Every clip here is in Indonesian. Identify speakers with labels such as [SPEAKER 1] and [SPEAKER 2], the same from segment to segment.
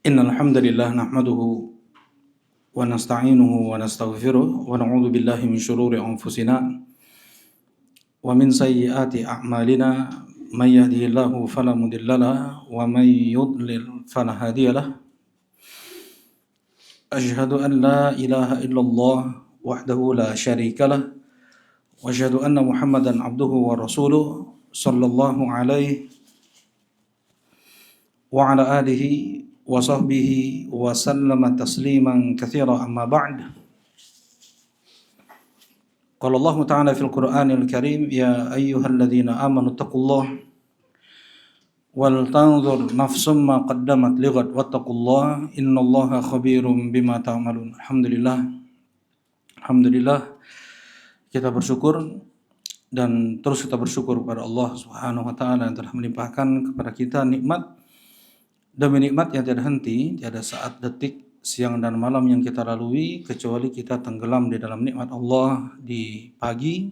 [SPEAKER 1] Innal hamdalillah nahmaduhu wa nasta'inuhu wa nastaghfiruh wa na'udzu billahi min shururi anfusina wa min sayyiati a'malina may yahdihillahu fala mudhillalah wa may yudlil fala hadiyalah. Asyhadu an la ilaha illallah wahdahu la syarikalah wa asyhadu anna Muhammadan abduhu wa rasuluh sallallahu alaihi wa ala alihi wa sahbihi wa sallama tasliman katsira amma ba'd. Qala Allah Ta'ala fil Qur'anil Karim ya ayyuhalladzina amanu taqullaha wal tanzur nafsum ma qaddamat lighad wattaqullaha innallaha khabirum bima ta'malun. Alhamdulillah kita bersyukur dan terus kita bersyukur kepada Allah Subhanahu wa taala yang telah melimpahkan kepada kita nikmat demi nikmat yang tiada henti, tiada saat, detik, siang dan malam yang kita lalui kecuali kita tenggelam di dalam nikmat Allah. Di pagi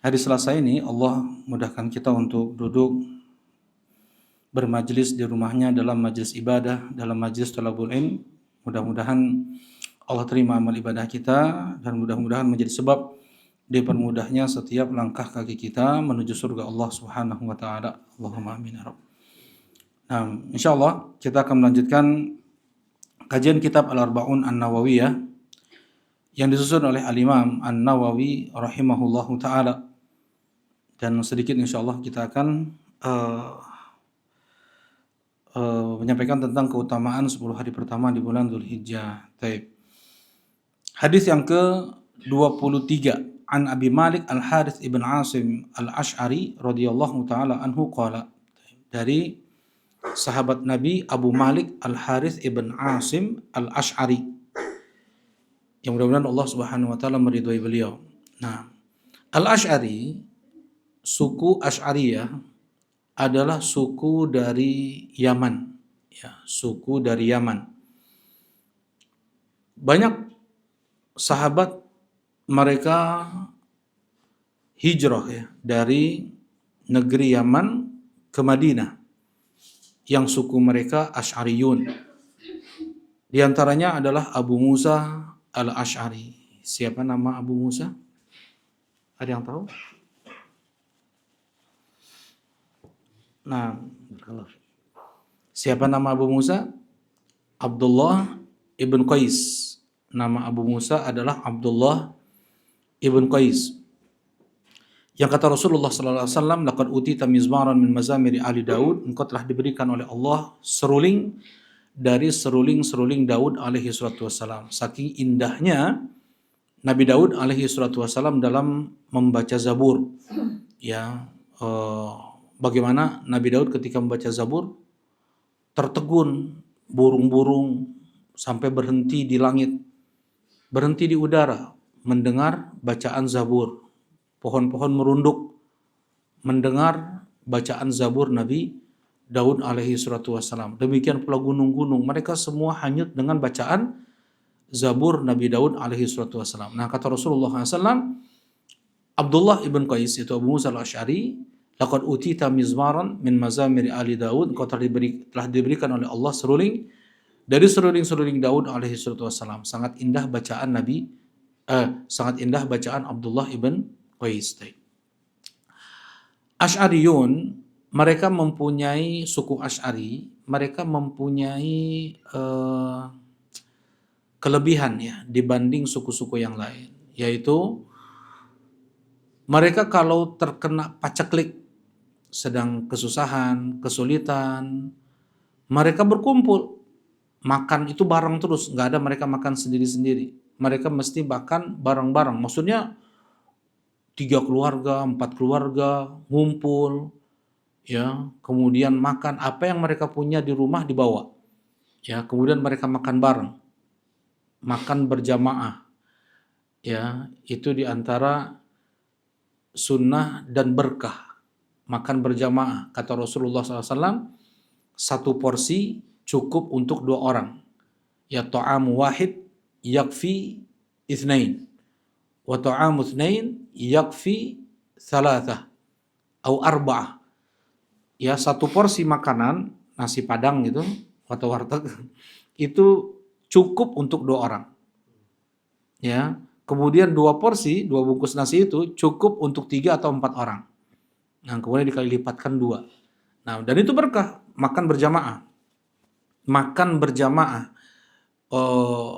[SPEAKER 1] hari Selasa ini Allah mudahkan kita untuk duduk bermajlis di rumahnya dalam majlis ibadah, dalam majlis thalabul ilm. Mudah-mudahan Allah terima amal ibadah kita dan mudah-mudahan menjadi sebab dipermudahnya setiap langkah kaki kita menuju surga Allah Subhanahu wa taala. Allahumma amin ya rabb. Nah, insyaallah kita akan melanjutkan kajian kitab Al-Arba'un An-Nawawiyah yang disusun oleh Al-Imam An-Nawawi rahimahullahu taala. Dan sedikit insyaallah kita akan menyampaikan tentang keutamaan 10 hari pertama di bulan Dzulhijjah. Taib. Hadis yang ke-23 an Abi Malik Al-Harits ibn Asim Al-Asy'ari radhiyallahu taala anhu qala, dari sahabat Nabi Abu Malik Al-Harits ibn Asim Al-Asy'ari yang mudah-mudahan Allah Subhanahu wa taala meridhai beliau. Nah, Al-Asy'ari, suku Asy'ariyah adalah suku dari Yaman, ya, suku dari Yaman. Banyak sahabat mereka hijrah ya dari negeri Yaman ke Madinah yang suku mereka Asy'ariyun. Di antaranya adalah Abu Musa Al-Asy'ari. Siapa nama Abu Musa? Ada yang tahu? Nah, siapa nama Abu Musa? Abdullah ibn Qais. Nama Abu Musa adalah Abdullah ibn Qais. Yang kata Rasulullah sallallahu alaihi wasallam, laqad utita mizmaran min mazamiri ali Daud, engkau telah diberikan oleh Allah seruling dari seruling-seruling Daud alaihi salatu wasallam. Saking indahnya Nabi Daud alaihi salatu wasallam dalam membaca Zabur. Ya, bagaimana Nabi Daud ketika membaca Zabur tertegun burung-burung sampai berhenti di langit, berhenti di udara mendengar bacaan Zabur. Pohon-pohon merunduk mendengar bacaan Zabur Nabi Daud alaihi salatu wassalam. Demikian pula gunung-gunung, mereka semua hanyut dengan bacaan Zabur Nabi Daud alaihi salatu wassalam. Nah, kata Rasulullah SAW, Abdullah ibn Qais itu Abu Musa al-Asy'ari, laqad utita mizmaran min mazamiri ali Daud, engkau telah diberikan oleh Allah seruling dari seruling-seruling Daud alaihi salatu wassalam. Sangat indah bacaan sangat indah bacaan Abdullah ibn Qais. Asy'ariyun, mereka mempunyai suku Asy'ari, mereka mempunyai kelebihan ya dibanding suku-suku yang lain, yaitu mereka kalau terkena paceklik, sedang kesusahan, kesulitan, mereka berkumpul. Makan itu bareng terus, nggak ada mereka makan sendiri-sendiri. Mereka mesti makan bareng-bareng. Maksudnya 3 keluarga, 4 keluarga ngumpul, ya, kemudian makan apa yang mereka punya di rumah dibawa, ya, kemudian mereka makan bareng, makan berjamaah, ya, itu diantara sunnah dan berkah, makan berjamaah. Kata Rasulullah SAW, 1 porsi cukup untuk 2 orang, ya, ta'amu wahid yakfi itsnain wa ta'amu itsnain yakfi thalathah atau arba'ah. Ya, 1 porsi makanan nasi padang gitu atau warteg itu cukup untuk 2 orang. Ya. Kemudian 2 porsi, 2 bungkus nasi itu cukup untuk 3 atau 4 orang. Nah, kemudian dikali lipatkan 2. Nah, dan itu berkah, makan berjamaah. Makan berjamaah. Eh,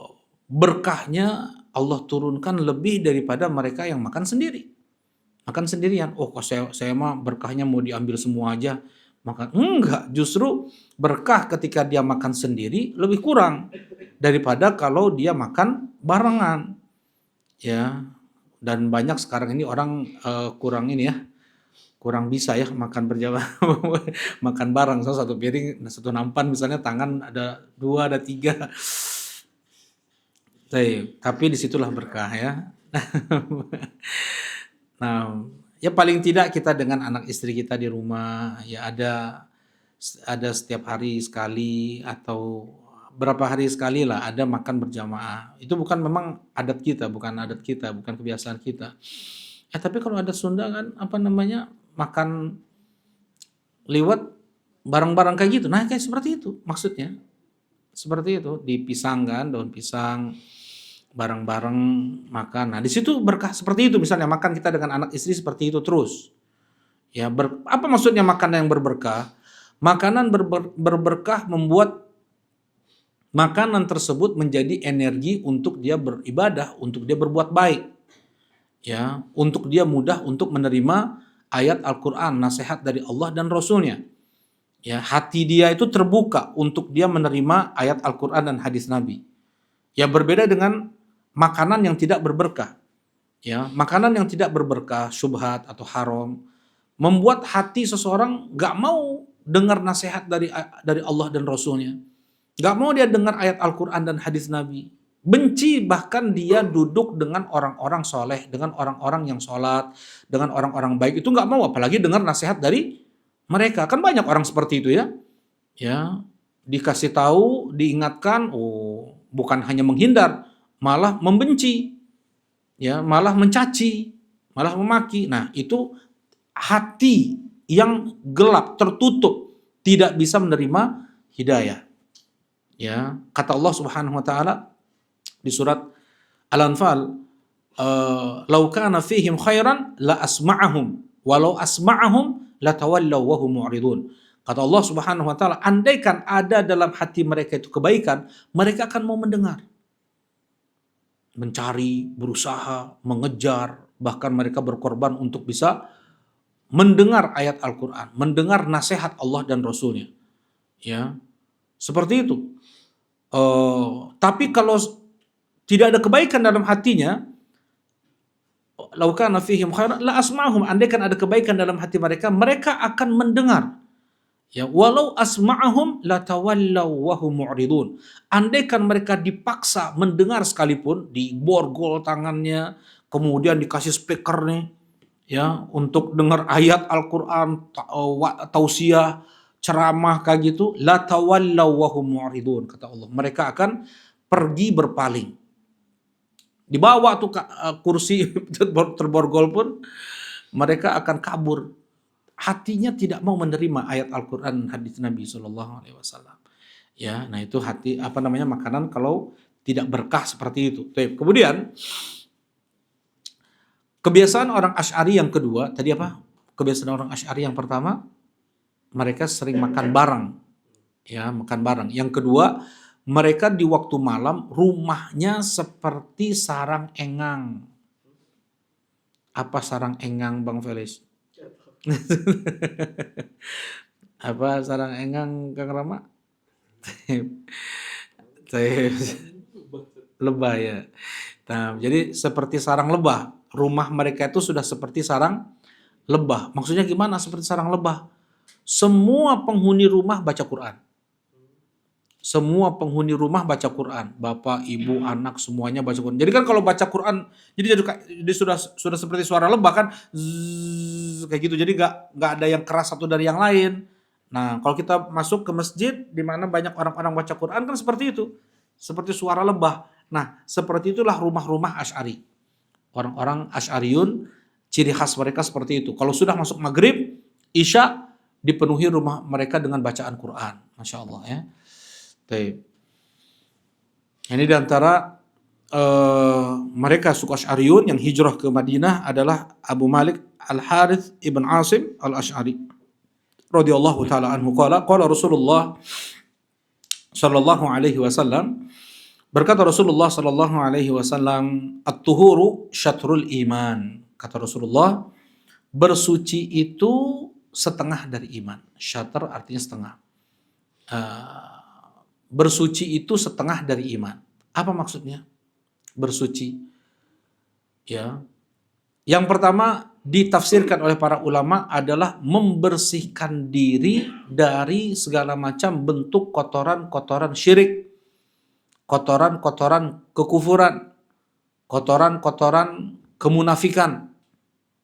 [SPEAKER 1] berkahnya Allah turunkan lebih daripada mereka yang makan sendiri. Makan sendirian. Oh, kok saya mah berkahnya mau diambil semua aja. Maka enggak, justru berkah ketika dia makan sendiri lebih kurang daripada kalau dia makan barengan. Ya. Dan banyak sekarang ini orang kurang ini ya, kurang bisa ya makan berjamaah. Makan bareng, satu piring, satu nampan misalnya, tangan ada 2, ada 3. Tapi disitulah berkah ya. Nah, ya paling tidak kita dengan anak istri kita di rumah ya ada setiap hari sekali atau berapa hari sekali lah ada makan berjamaah. Itu bukan memang adat kita, bukan kebiasaan kita. Tapi kalau adat Sunda kan apa namanya, makan liwet bareng-bareng kayak gitu. Nah, kayak seperti itu maksudnya. Seperti itu, dipisang kan, daun pisang bareng-bareng makan. Nah, di situ berkah seperti itu, misalnya makan kita dengan anak istri seperti itu terus. Ya, apa maksudnya makanan yang berberkah? Makanan berberkah membuat makanan tersebut menjadi energi untuk dia beribadah, untuk dia berbuat baik. Ya, untuk dia mudah untuk menerima ayat Al-Qur'an, nasihat dari Allah dan Rasulnya. Ya, hati dia itu terbuka untuk dia menerima ayat Al-Qur'an dan hadis Nabi. Ya, berbeda dengan makanan yang tidak berberkah. Ya, makanan yang tidak berberkah, syubhat atau haram, membuat hati seseorang gak mau dengar nasihat dari Allah dan Rasulnya. Gak mau dia dengar ayat Al-Quran dan hadis Nabi. Benci bahkan dia duduk dengan orang-orang soleh, dengan orang-orang yang sholat, dengan orang-orang baik. Itu gak mau, apalagi dengar nasihat dari mereka. Kan banyak orang seperti itu ya. Ya, dikasih tahu, diingatkan, oh bukan hanya menghindar, malah membenci, ya, malah mencaci, malah memaki. Nah, itu hati yang gelap, tertutup, tidak bisa menerima hidayah. Ya, kata Allah Subhanahu wa taala di surat Al-Anfal, "Lau kana fihim khairan la asma'ahum, walau asma'ahum la tawallaw wa hum mu'ridun." Kata Allah Subhanahu wa taala, andaikan ada dalam hati mereka itu kebaikan, mereka akan mau mendengar. Mencari, berusaha, mengejar, bahkan mereka berkorban untuk bisa mendengar ayat Al-Quran, mendengar nasihat Allah dan Rasulnya. Ya, seperti itu. Tapi kalau tidak ada kebaikan dalam hatinya, lau kana fihim khairan la asma'hum, andaikan ada kebaikan dalam hati mereka, mereka akan mendengar. Ya, walau asma'ahum la tawallaw wa hum mu'ridun. Andaikan mereka dipaksa mendengar sekalipun, diborgol tangannya, kemudian dikasih speaker nih, ya, untuk dengar ayat Al-Qur'an, tausiah, ceramah kayak gitu, la tawallaw wa hum mu'ridun, kata Allah. Mereka akan pergi berpaling. Dibawa tuh kursi terborgol pun mereka akan kabur. Hatinya tidak mau menerima ayat Al-Quran dan hadis Nabi SAW. Ya, nah itu hati apa namanya makanan kalau tidak berkah seperti itu. Kemudian kebiasaan orang Asy'ari yang kedua, tadi apa? Kebiasaan orang Asy'ari yang pertama, mereka sering makan bareng. Ya, makan bareng. Yang kedua, mereka di waktu malam rumahnya seperti sarang engang. Apa sarang engang, Bang Felis? Apa sarang engang, Kang Rama? Lebah ya. Nah, jadi seperti sarang lebah. Rumah mereka itu sudah seperti sarang lebah. Maksudnya gimana seperti sarang lebah? Semua penghuni rumah baca Quran. Semua penghuni rumah baca Quran. Bapak, ibu, anak semuanya baca Quran. Jadi kan kalau baca Quran, jadi sudah seperti suara lebah kan, zzz, kayak gitu. Jadi nggak ada yang keras satu dari yang lain. Nah, kalau kita masuk ke masjid di mana banyak orang-orang baca Quran kan seperti itu, seperti suara lebah. Nah, seperti itulah rumah-rumah Asy'ari. Orang-orang Asy'ariyun, ciri khas mereka seperti itu. Kalau sudah masuk maghrib, isya, dipenuhi rumah mereka dengan bacaan Quran. Masya Allah ya. Taib. Ini diantara mereka suku Asy'ariyun yang hijrah ke Madinah adalah Abu Malik Al-Harith ibn Asim Al-Asy'ari radhiyallahu taala anhu qala Rasulullah sallallahu alaihi wasallam, berkata Rasulullah sallallahu alaihi wasallam, at-tuhuru syatrul iman. Kata Rasulullah, bersuci itu setengah dari iman. Syatr artinya setengah. Bersuci itu setengah dari iman. Apa maksudnya? Bersuci. Ya. Yang pertama ditafsirkan oleh para ulama adalah membersihkan diri dari segala macam bentuk kotoran-kotoran syirik, kotoran-kotoran kekufuran, kotoran-kotoran kemunafikan,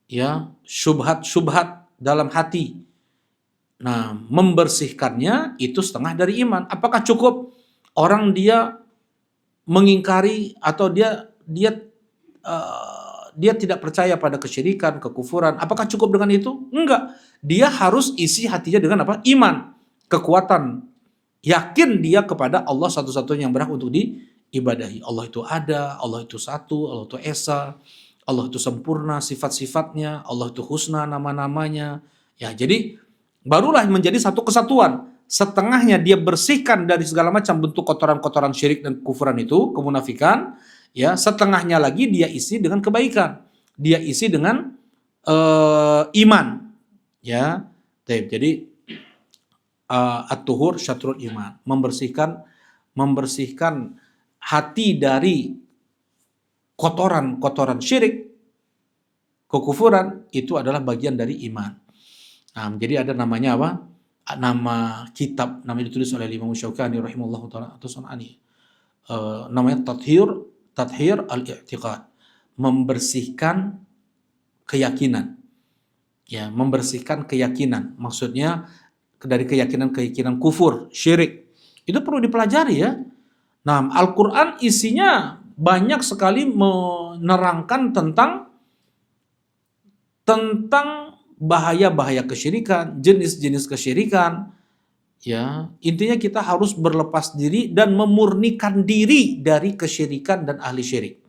[SPEAKER 1] ya, syubhat-syubhat dalam hati. Nah, membersihkannya itu setengah dari iman. Apakah cukup orang dia mengingkari atau dia tidak percaya pada kesyirikan, kekufuran? Apakah cukup dengan itu? Enggak. Dia harus isi hatinya dengan apa? Iman, kekuatan. Yakin dia kepada Allah satu-satunya yang berhak untuk diibadahi. Allah itu ada, Allah itu satu, Allah itu esa, Allah itu sempurna sifat-sifatnya, Allah itu husna nama-namanya. Ya, jadi barulah menjadi satu kesatuan. Setengahnya dia bersihkan dari segala macam bentuk kotoran-kotoran syirik dan kufuran itu, kemunafikan. Ya, setengahnya lagi dia isi dengan kebaikan. Dia isi dengan iman. Ya, jadi at-tuhur syatrul iman, membersihkan hati dari kotoran-kotoran syirik, kekufuran, itu adalah bagian dari iman. Nah, jadi ada namanya apa? Nama kitab, namanya ditulis oleh Imam Syaukani rahimahullah taala atau Sunani. Namanya Tathhir al-i'tiqad, membersihkan keyakinan. Ya, membersihkan keyakinan. Maksudnya dari keyakinan kufur, syirik. Itu perlu dipelajari ya. Nah, Al-Qur'an isinya banyak sekali menerangkan tentang bahaya-bahaya kesyirikan, jenis-jenis kesyirikan. Ya, intinya kita harus berlepas diri dan memurnikan diri dari kesyirikan dan ahli syirik.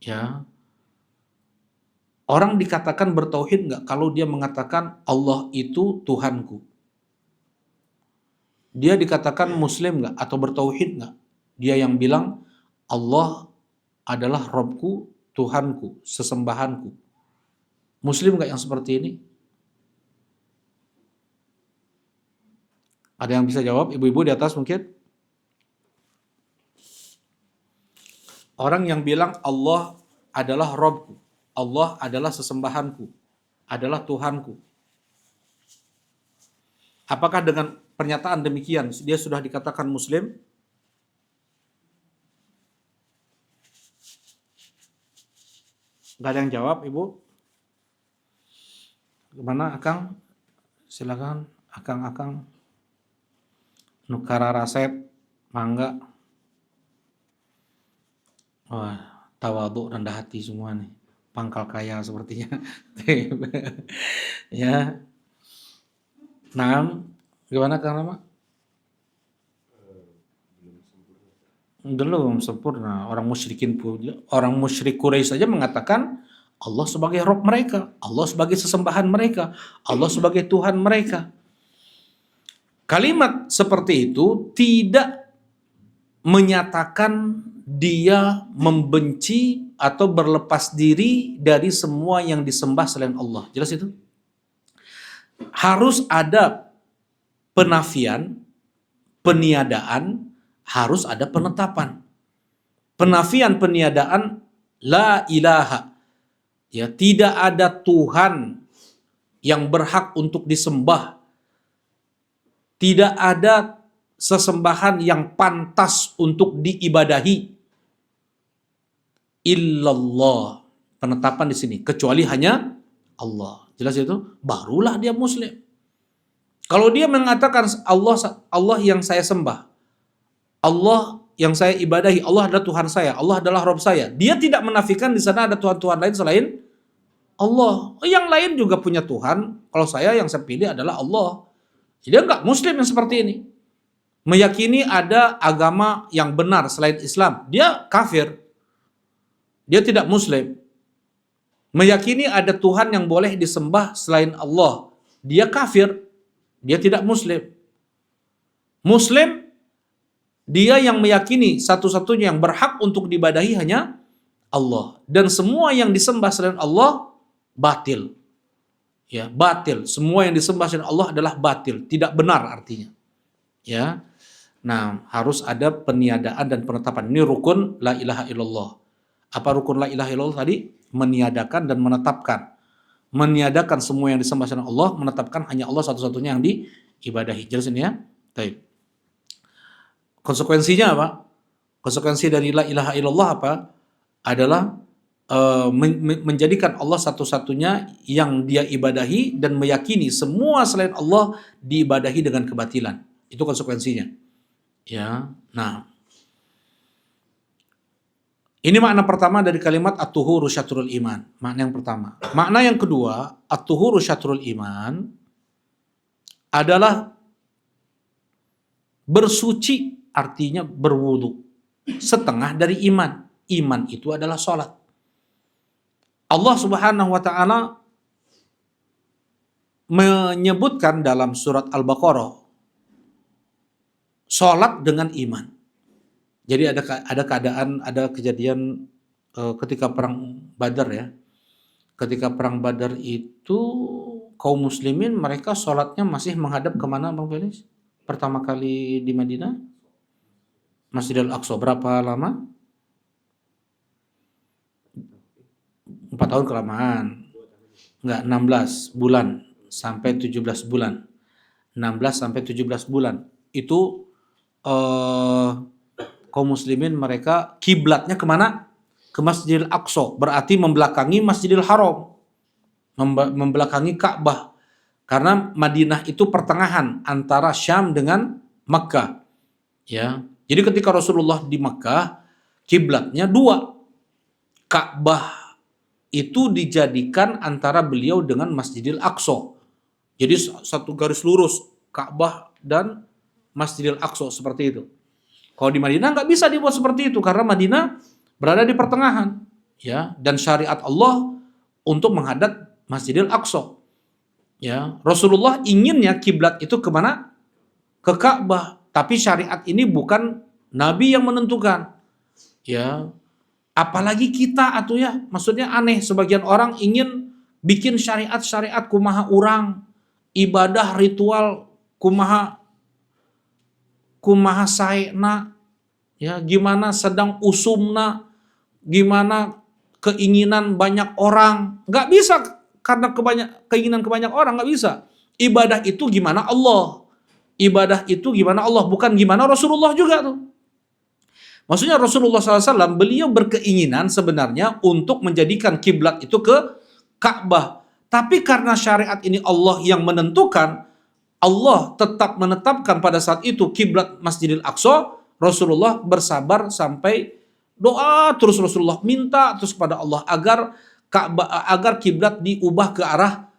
[SPEAKER 1] Ya. Orang dikatakan bertauhid enggak kalau dia mengatakan Allah itu Tuhanku? Dia dikatakan muslim enggak atau bertauhid enggak? Dia yang bilang Allah adalah Robku, Tuhanku, sesembahanku. Muslim enggak yang seperti ini? Ada yang bisa jawab? Ibu-ibu di atas mungkin? Orang yang bilang Allah adalah Robku, Allah adalah sesembahanku, adalah Tuhanku. Apakah dengan pernyataan demikian dia sudah dikatakan Muslim? Gak ada yang jawab, Ibu? Gimana, Akang? Silakan, Akang. Nukara Rasep, mangga. Wah, tawadhu, rendah hati semua nih. Pangkal kaya sepertinya. Ya. Nah, gimana Kang Rama? Belum sempurna. Orang musyrik Quraisy saja mengatakan Allah sebagai Rabb mereka, Allah sebagai sesembahan mereka, Allah sebagai Tuhan mereka. Kalimat seperti itu tidak menyatakan dia membenci atau berlepas diri dari semua yang disembah selain Allah. Jelas itu? Harus ada penafian, peniadaan, harus ada penetapan. Penafian, peniadaan, la ilaha. Ya, tidak ada Tuhan yang berhak untuk disembah. Tidak ada sesembahan yang pantas untuk diibadahi illallah. Penetapan di sini, kecuali hanya Allah. Jelas itu? Barulah dia muslim. Kalau dia mengatakan Allah yang saya sembah, Allah yang saya ibadahi, Allah adalah Tuhan saya, Allah adalah Rabb saya. Dia tidak menafikan di sana ada Tuhan-Tuhan lain selain Allah. Yang lain juga punya Tuhan. Kalau yang saya pilih adalah Allah. Dia enggak muslim yang seperti ini. meyakini ada agama yang benar selain Islam, dia kafir. Dia tidak muslim. Meyakini ada Tuhan yang boleh disembah selain Allah, dia kafir. Dia tidak muslim. Muslim, dia yang meyakini satu-satunya yang berhak untuk diibadahi hanya Allah. Dan semua yang disembah selain Allah, batil. Ya, batil. Semua yang disembah selain Allah adalah batil. Tidak benar artinya. Ya. Nah, harus ada peniadaan dan penetapan. Ini rukun la ilaha illallah. Apa rukun la ilaha illallah tadi? Meniadakan dan menetapkan. Meniadakan semua yang disembah selain Allah, menetapkan hanya Allah satu-satunya yang diibadahi. Jelas ini ya? Baik. Konsekuensinya apa? Konsekuensi dari la ilaha illallah apa? Adalah menjadikan Allah satu-satunya yang dia ibadahi dan meyakini semua selain Allah diibadahi dengan kebatilan. Itu konsekuensinya. Ya. Nah, ini makna pertama dari kalimat at-tuhuru syatrul iman. Makna yang pertama. Makna yang kedua, at-tuhuru syatrul iman adalah bersuci, artinya berwudu. Setengah dari iman. Iman itu adalah sholat. Allah Subhanahu wa ta'ala menyebutkan dalam surat Al-Baqarah sholat dengan iman. Jadi ada kejadian ketika perang Badar ya. Ketika perang Badar itu kaum muslimin mereka sholatnya masih menghadap kemana Bang Felis? Pertama kali di Madinah? Masjidil Aqsa. Berapa lama? 4 tahun kelamaan. Enggak, 16 bulan sampai 17 bulan. 16 sampai 17 bulan. Itu kaum muslimin mereka kiblatnya kemana? Ke Masjidil Aqsa. Berarti membelakangi Masjidil Haram. Membelakangi Ka'bah. Karena Madinah itu pertengahan antara Syam dengan Makkah. Ya. Jadi ketika Rasulullah di Makkah, kiblatnya dua. Ka'bah itu dijadikan antara beliau dengan Masjidil Aqsa. Jadi satu garis lurus Ka'bah dan Masjidil Aqsa seperti itu. Kalau di Madinah nggak bisa dibuat seperti itu karena Madinah berada di pertengahan, ya, dan syariat Allah untuk menghadap Masjidil Aqsa. Ya, Rasulullah inginnya kiblat itu kemana? Ke Ka'bah. Tapi syariat ini bukan Nabi yang menentukan. Ya, apalagi kita atuh ya, maksudnya aneh sebagian orang ingin bikin syariat-syariat kumaha urang, ibadah ritual kumaha saena, ya, gimana sedang usumna, gimana keinginan banyak orang. Nggak bisa karena keinginan kebanyak orang, nggak bisa. Ibadah itu gimana Allah. Ibadah itu gimana Allah, bukan gimana Rasulullah juga tuh. Maksudnya Rasulullah SAW beliau berkeinginan sebenarnya untuk menjadikan kiblat itu ke Ka'bah. Tapi karena syariat ini Allah yang menentukan, Allah tetap menetapkan pada saat itu kiblat Masjidil Aqsa. Rasulullah bersabar sampai doa terus, Rasulullah minta terus kepada Allah agar kiblat diubah ke arah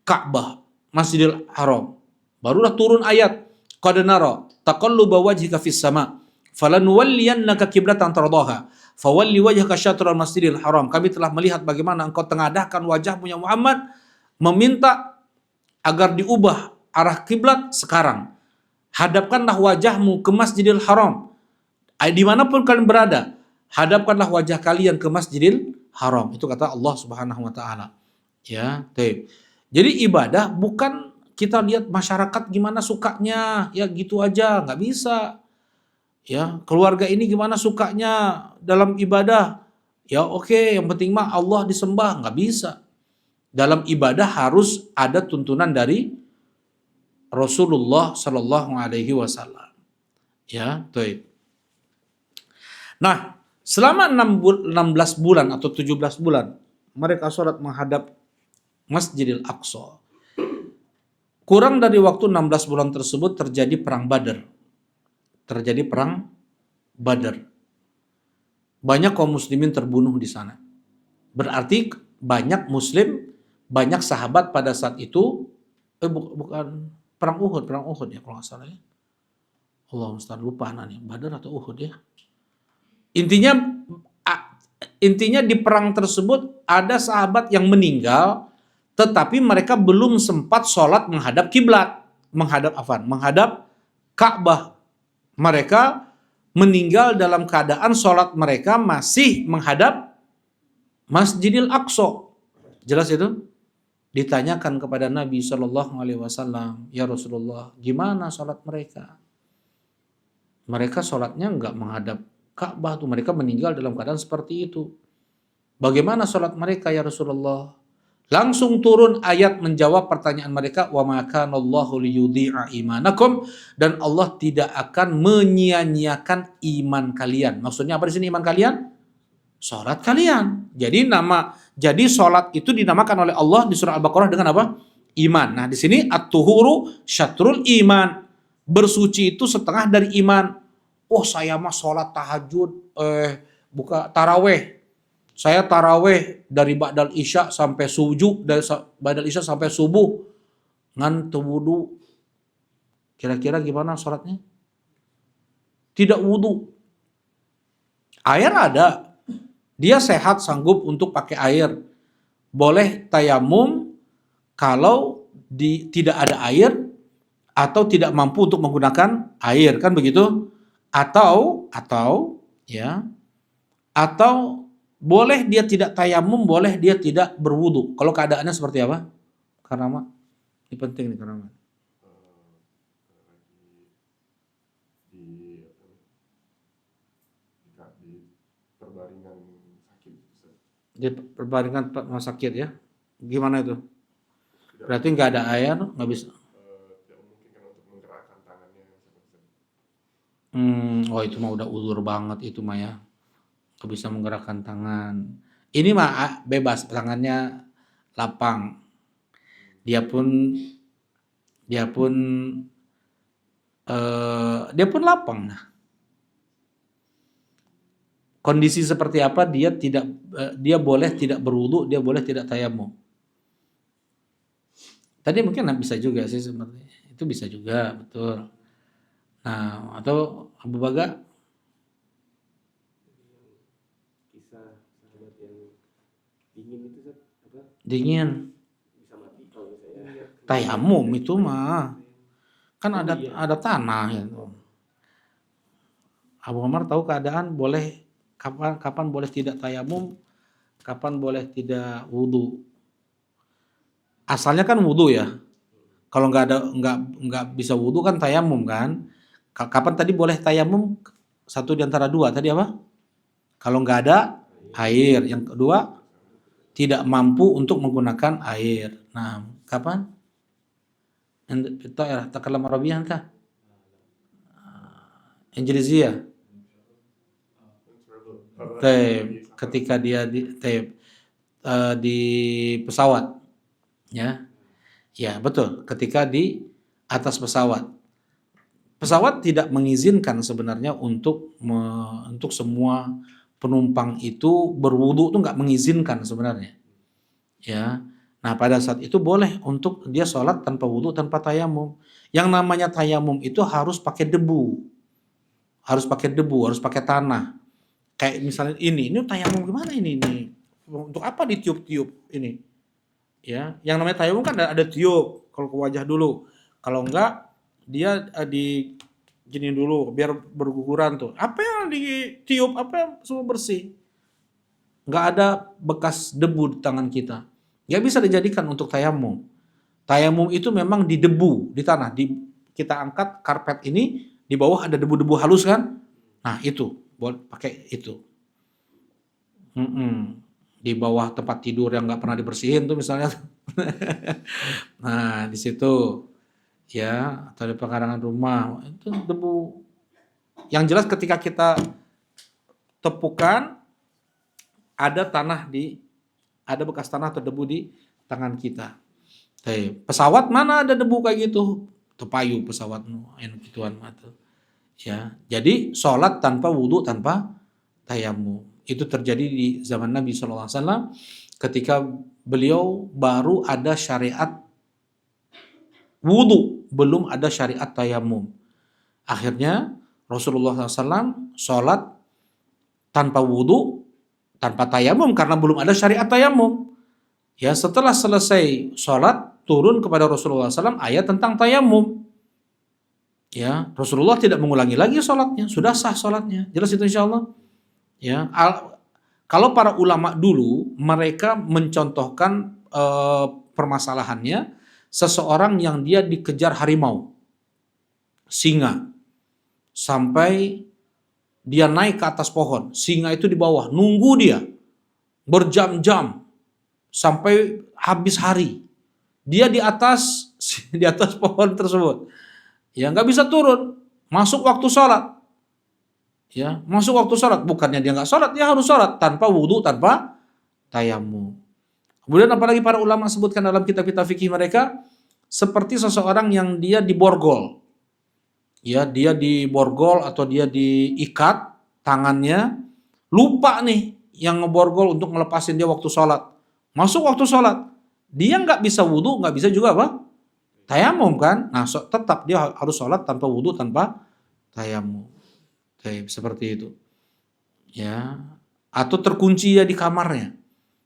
[SPEAKER 1] Ka'bah, Masjidil Haram. Barulah turun ayat, qad nara taqalluba wajhika fis sama falanuwalliyannaka qiblatan tardaha fawalli wajhaka syatral Masjidil Haram. Kami telah melihat bagaimana engkau tengadahkan wajahmu ya Muhammad, meminta agar diubah arah kiblat sekarang. Hadapkanlah wajahmu ke Masjidil Haram. Dimanapun kalian berada, hadapkanlah wajah kalian ke Masjidil Haram. Itu kata Allah Subhanahu wa ta'ala. Ya, baik. Jadi ibadah bukan kita lihat masyarakat gimana sukanya, ya gitu aja, nggak bisa. Ya, keluarga ini gimana sukanya dalam ibadah. Ya oke, yang penting mah Allah disembah, nggak bisa. Dalam ibadah harus ada tuntunan dari Rasulullah Shallallahu Alaihi Wasallam. Ya, baik. Nah, selama 16 bulan atau 17 bulan mereka sholat menghadap Masjidil Aqsa. Kurang dari waktu 16 bulan tersebut terjadi perang Badar. Terjadi perang Badar. Banyak kaum muslimin terbunuh di sana. Berarti banyak muslim, banyak sahabat pada saat itu bukan perang Uhud ya kalau nggak salah ya. Allah Ustaz lupa nih, Badar atau Uhud ya. Intinya intinya di perang tersebut ada sahabat yang meninggal, tetapi mereka belum sempat sholat menghadap kiblat, menghadap Ka'bah. Mereka meninggal dalam keadaan sholat mereka masih menghadap Masjidil Aqsa. Jelas itu? Ditanyakan kepada Nabi Shallallahu Alaihi Wasallam, ya Rasulullah, gimana sholat mereka? Mereka sholatnya nggak menghadap Ka'bah tuh, mereka meninggal dalam keadaan seperti itu. Bagaimana sholat mereka ya Rasulullah? Langsung turun ayat menjawab pertanyaan mereka, wa ma kana Allahu liyudhi'a imanakum, dan Allah tidak akan menyia-nyiakan iman kalian. Maksudnya apa di sini iman kalian? Sholat kalian. Jadi sholat itu dinamakan oleh Allah di surah Al-Baqarah dengan apa? Iman. Nah, di sini at-tuhuru syatrul iman. Bersuci itu setengah dari iman. Oh, saya mah sholat tahajud, buka taraweh. Saya taraweh dari ba'dal isya sampai subuh, dari ba'dal isya sampai subuh, ngan wudu. Kira-kira gimana sholatnya? Tidak wudu. Air ada, dia sehat sanggup untuk pakai air. Boleh tayamum kalau tidak ada air atau tidak mampu untuk menggunakan air, kan begitu? Atau boleh dia tidak tayamum, boleh dia tidak berwudu. Kalau keadaannya seperti apa? Karena ini penting nih karena di perbaringan rumah sakit ya. Gimana itu? Berarti nggak ada air, nggak bisa. Oh itu mah udah ulur banget itu mah ya. Nggak bisa menggerakkan tangan. Ini mah bebas, tangannya lapang. Dia pun lapang. Nah, kondisi seperti apa dia boleh tidak berwudu, dia boleh tidak tayamum. Tadi mungkin bisa juga sih seperti itu, bisa juga, betul. Nah, atau Abu Baga kisah sahabat yang dingin itu apa? Dingin. Bisa mati kalau saya. Tayamum itu mah kan ada tanah gitu. Abu Umar tahu keadaan boleh kapan boleh tidak tayamum, kapan boleh tidak wudu. Asalnya kan wudu ya. Kalau nggak bisa wudu kan tayamum kan. Kapan tadi boleh tayamum? Satu di antara dua tadi apa? Kalau nggak ada air. Yang kedua tidak mampu untuk menggunakan air. Nah, kapan? Itu ya takalam Arabian kah? Injilizia. Ketika dia di pesawat, ya betul. Ketika di atas pesawat tidak mengizinkan sebenarnya untuk semua penumpang itu berwudu, itu nggak mengizinkan sebenarnya. Ya, nah pada saat itu boleh untuk dia sholat tanpa wudu, tanpa tayamum. Yang namanya tayamum itu harus pakai debu, harus pakai tanah. Kayak misalnya ini tayamum gimana ini? Untuk apa ditiup-tiup ini? Ya, yang namanya tayamum kan ada tiup kalau ke wajah dulu. Kalau enggak dia di gini dulu biar berguguran tuh. Apa yang ditiup, apa yang semua bersih. Enggak ada bekas debu di tangan kita. Enggak bisa dijadikan untuk tayamum. Tayamum itu memang di debu, di tanah. Kita angkat karpet ini, di bawah ada debu-debu halus kan? Nah itu, boleh pakai itu. Di bawah tempat tidur yang nggak pernah dibersihin tuh misalnya. Nah di situ ya, atau di pekarangan rumah itu debu. Yang jelas ketika kita tepukan ada bekas tanah atau debu di tangan kita. Pesawat mana ada debu kayak gitu? Tepayu pesawatmu, gituan mata. Ya, jadi sholat tanpa wudu, tanpa tayamum. Itu terjadi di zaman Nabi SAW ketika beliau baru ada syariat wudu, belum ada syariat tayamum. Akhirnya Rasulullah SAW sholat tanpa wudhu, tanpa tayamum karena belum ada syariat tayamum. Ya, setelah selesai sholat turun kepada Rasulullah SAW ayat tentang tayamum. Ya, Rasulullah tidak mengulangi lagi sholatnya, sudah sah sholatnya. Jelas itu insya Allah. Ya, kalau para ulama dulu mereka mencontohkan permasalahannya seseorang yang dia dikejar harimau, singa, sampai dia naik ke atas pohon, singa itu di bawah nunggu dia berjam-jam sampai habis hari. Dia di atas di atas pohon tersebut, ya nggak bisa turun. Masuk waktu sholat, ya masuk waktu sholat. Bukannya dia nggak sholat, dia harus sholat tanpa wudhu, tanpa tayamum. Kemudian apalagi para ulama sebutkan dalam kitab-kitab fikih mereka, seperti seseorang yang dia diborgol, ya dia diborgol atau dia diikat tangannya, lupa nih yang ngeborgol untuk ngelepasin dia waktu sholat. Masuk waktu sholat, dia nggak bisa wudhu, nggak bisa juga apa? Tayamum kan? Nah tetap dia harus sholat tanpa wudhu, tanpa tayamum. Oke, seperti itu. Ya, atau terkunci ya di kamarnya.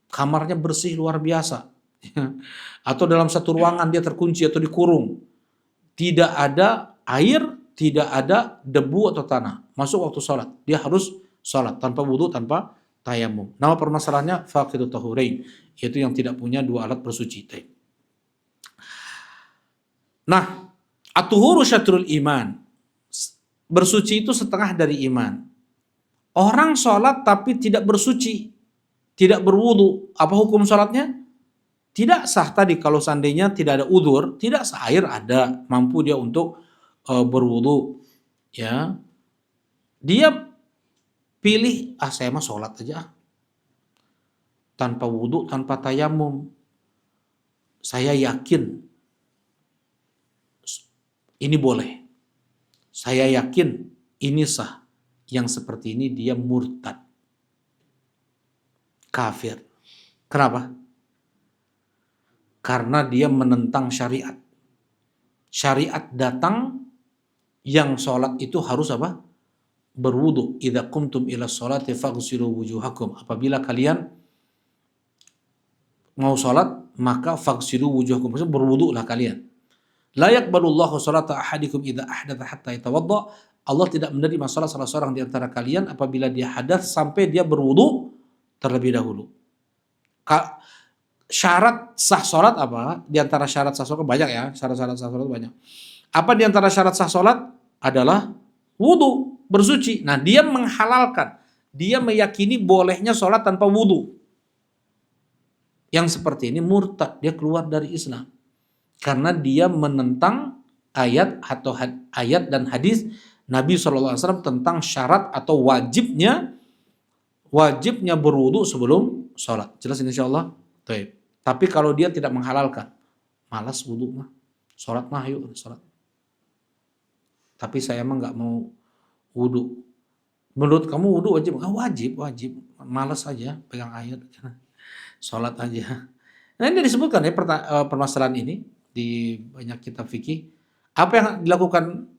[SPEAKER 1] Kamarnya bersih luar biasa. Atau dalam satu ruangan dia terkunci atau dikurung. Tidak ada air, tidak ada debu atau tanah. Masuk waktu sholat, dia harus sholat tanpa wudhu, tanpa tayamum. Nama permasalahannya faqidut tahurain, yaitu yang tidak punya dua alat bersuci. Nah, at-tuhuru syatrul iman. Bersuci itu setengah dari iman. Orang sholat tapi tidak bersuci, tidak berwudu, apa hukum sholatnya? Tidak sah tadi kalau seandainya tidak ada udzur, tidak sah. Air ada, mampu dia untuk berwudu, ya. Dia pilih, saya mah sholat aja, tanpa wudu, tanpa tayamum. Saya yakin ini boleh. Saya yakin ini sah. Yang seperti ini dia murtad, kafir. Kenapa? Karena dia menentang syariat. Syariat datang, yang sholat itu harus apa? Berwudu. Idza qumtum ila sholati faghsilu wujuhakum. Apabila kalian mau sholat, maka faghsilu wujuhakum. Maksudnya berwudulah kalian. La yaqbalullahu sholata ahadikum idza ahdatha hatta yatawadda. Allah tidak menerima salat salah seorang di antara kalian apabila dia hadas sampai dia berwudu terlebih dahulu. Syarat sah salat apa? Di antara syarat sah salat banyak ya, syarat-syarat sah salat banyak. Apa di antara syarat sah salat? Adalah wudu, bersuci. Nah, dia menghalalkan, dia meyakini bolehnya salat tanpa wudu. Yang seperti ini murtad, dia keluar dari Islam. Karena dia menentang ayat atau ayat dan hadis Nabi SAW tentang syarat atau wajibnya berwudu sebelum sholat. Jelas insya Allah? Tapi kalau dia tidak menghalalkan, malas wudu mah, sholat mah yuk sholat. Tapi saya mah nggak mau wudu. Menurut kamu wudu wajib? Wajib. Malas aja pegang air, sholat aja. Nah ini disebutkan ya permasalahan ini di banyak kitab fikih. Apa yang dilakukan?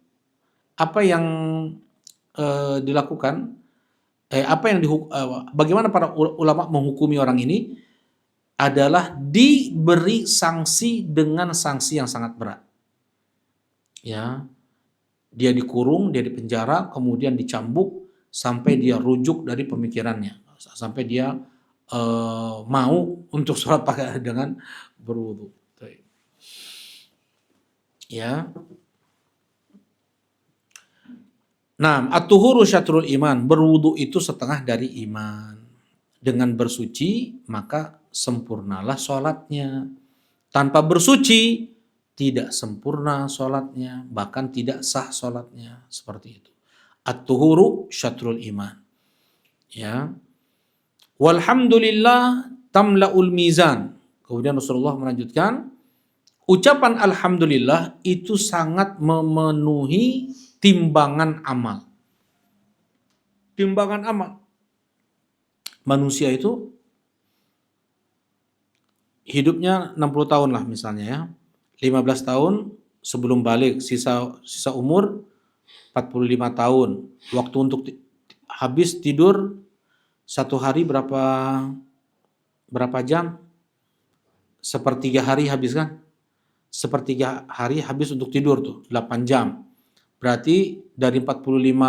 [SPEAKER 1] Bagaimana para ulama menghukumi orang ini adalah diberi sanksi dengan sanksi yang sangat berat. Ya, dia dikurung, dia dipenjara, kemudian dicambuk sampai dia rujuk dari pemikirannya, sampai dia mau untuk sholat pakai dengan berwudu. Ya. Nah, at-tuhuru syatrul iman, berwudu itu setengah dari iman. Dengan bersuci, maka sempurnalah sholatnya. Tanpa bersuci, tidak sempurna sholatnya, bahkan tidak sah sholatnya. Seperti itu. At-tuhuru syatrul iman. Ya. Walhamdulillah tamla'ul mizan. Kemudian Rasulullah melanjutkan, ucapan alhamdulillah itu sangat memenuhi timbangan amal. Timbangan amal. Manusia itu hidupnya 60 tahun lah misalnya ya. 15 tahun sebelum balik, sisa umur 45 tahun. Waktu untuk habis tidur satu hari berapa jam? Sepertiga hari habis kan? Sepertiga hari habis untuk tidur tuh, 8 jam. Berarti dari 45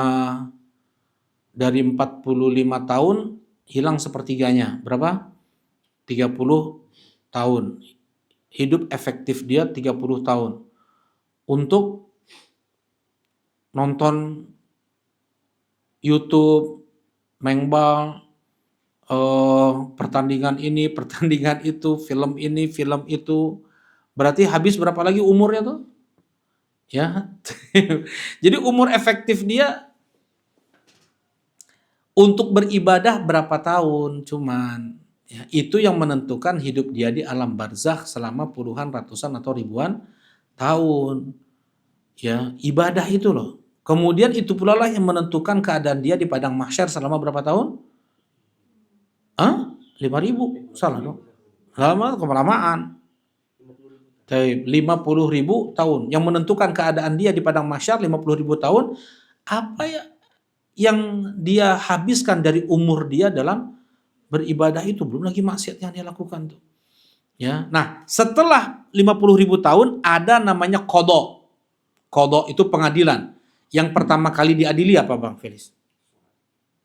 [SPEAKER 1] tahun hilang sepertiganya. Berapa? 30 tahun. Hidup efektif dia 30 tahun. Untuk nonton YouTube, mengbal, pertandingan ini, pertandingan itu, film ini, film itu. Berarti habis berapa lagi umurnya tuh? Ya. Jadi umur efektif dia untuk beribadah berapa tahun cuman. Ya, itu yang menentukan hidup dia di alam barzakh selama puluhan, ratusan atau ribuan tahun. Ya, ibadah itu loh. Kemudian itu pula lah yang menentukan keadaan dia di padang mahsyar selama berapa tahun? 5.000, salah dong. Lama kelamaan. 50.000 tahun. Yang menentukan keadaan dia di padang mahsyar 50.000 tahun, apa ya yang dia habiskan dari umur dia dalam beribadah itu, belum lagi maksiat yang dia lakukan tuh. Ya. Nah, setelah 50.000 tahun ada namanya qada. Qada itu pengadilan. Yang pertama kali diadili apa Bang Felis?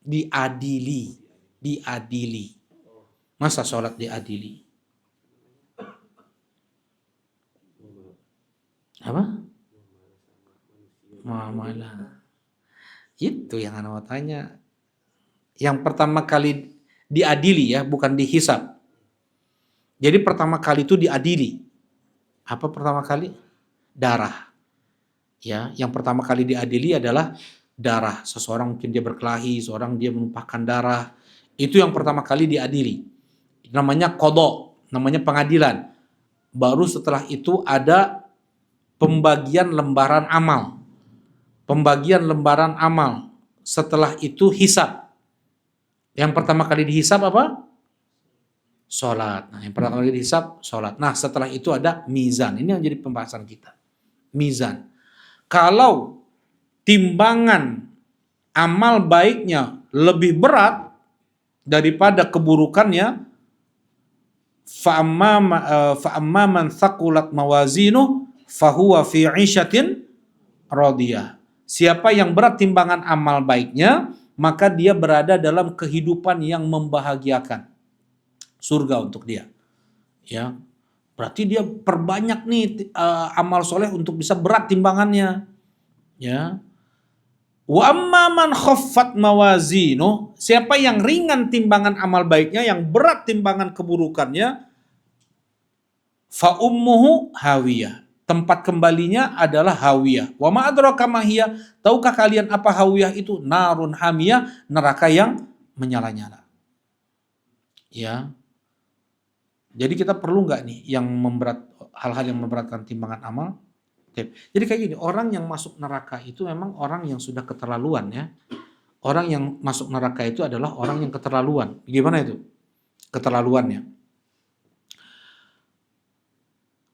[SPEAKER 1] Diadili. Diadili. Masa sholat diadili? Apa? Muamalah. Itu yang anak mau tanya. Yang pertama kali diadili ya, bukan dihisab. Jadi pertama kali itu diadili. Apa pertama kali? Darah. Ya, yang pertama kali diadili adalah darah. Seseorang mungkin dia berkelahi, seorang dia menumpahkan darah. Itu yang pertama kali diadili. Namanya qada, namanya pengadilan. Baru setelah itu ada pembagian lembaran amal. Pembagian lembaran amal. Setelah itu hisab. Yang pertama kali dihisab apa? Sholat. Nah, yang pertama kali dihisab, sholat. Nah, setelah itu ada mizan. Ini yang jadi pembahasan kita. Mizan. Kalau timbangan amal baiknya lebih berat daripada keburukannya, fa'amma man thaqulat mawazinu fahuwa fi 'ishatin radiyah. Siapa yang berat timbangan amal baiknya, maka dia berada dalam kehidupan yang membahagiakan. Surga untuk dia. Ya. Berarti dia perbanyak nih amal soleh untuk bisa berat timbangannya. Ya. Wa amma man khaffat mawazinu, siapa yang ringan timbangan amal baiknya, yang berat timbangan keburukannya, fa ummuhu hawiyah. Tempat kembalinya adalah hawiyah. Wa ma adraka ma hiya? Tahukah kalian apa hawiyah itu? Narun hamiyah, neraka yang menyala-nyala. Ya. Jadi kita perlu nggak nih hal-hal yang memberatkan timbangan amal? Jadi kayak gini, orang yang masuk neraka itu memang orang yang sudah keterlaluan ya. Orang yang masuk neraka itu adalah orang yang keterlaluan. Gimana itu? Keterlaluannya.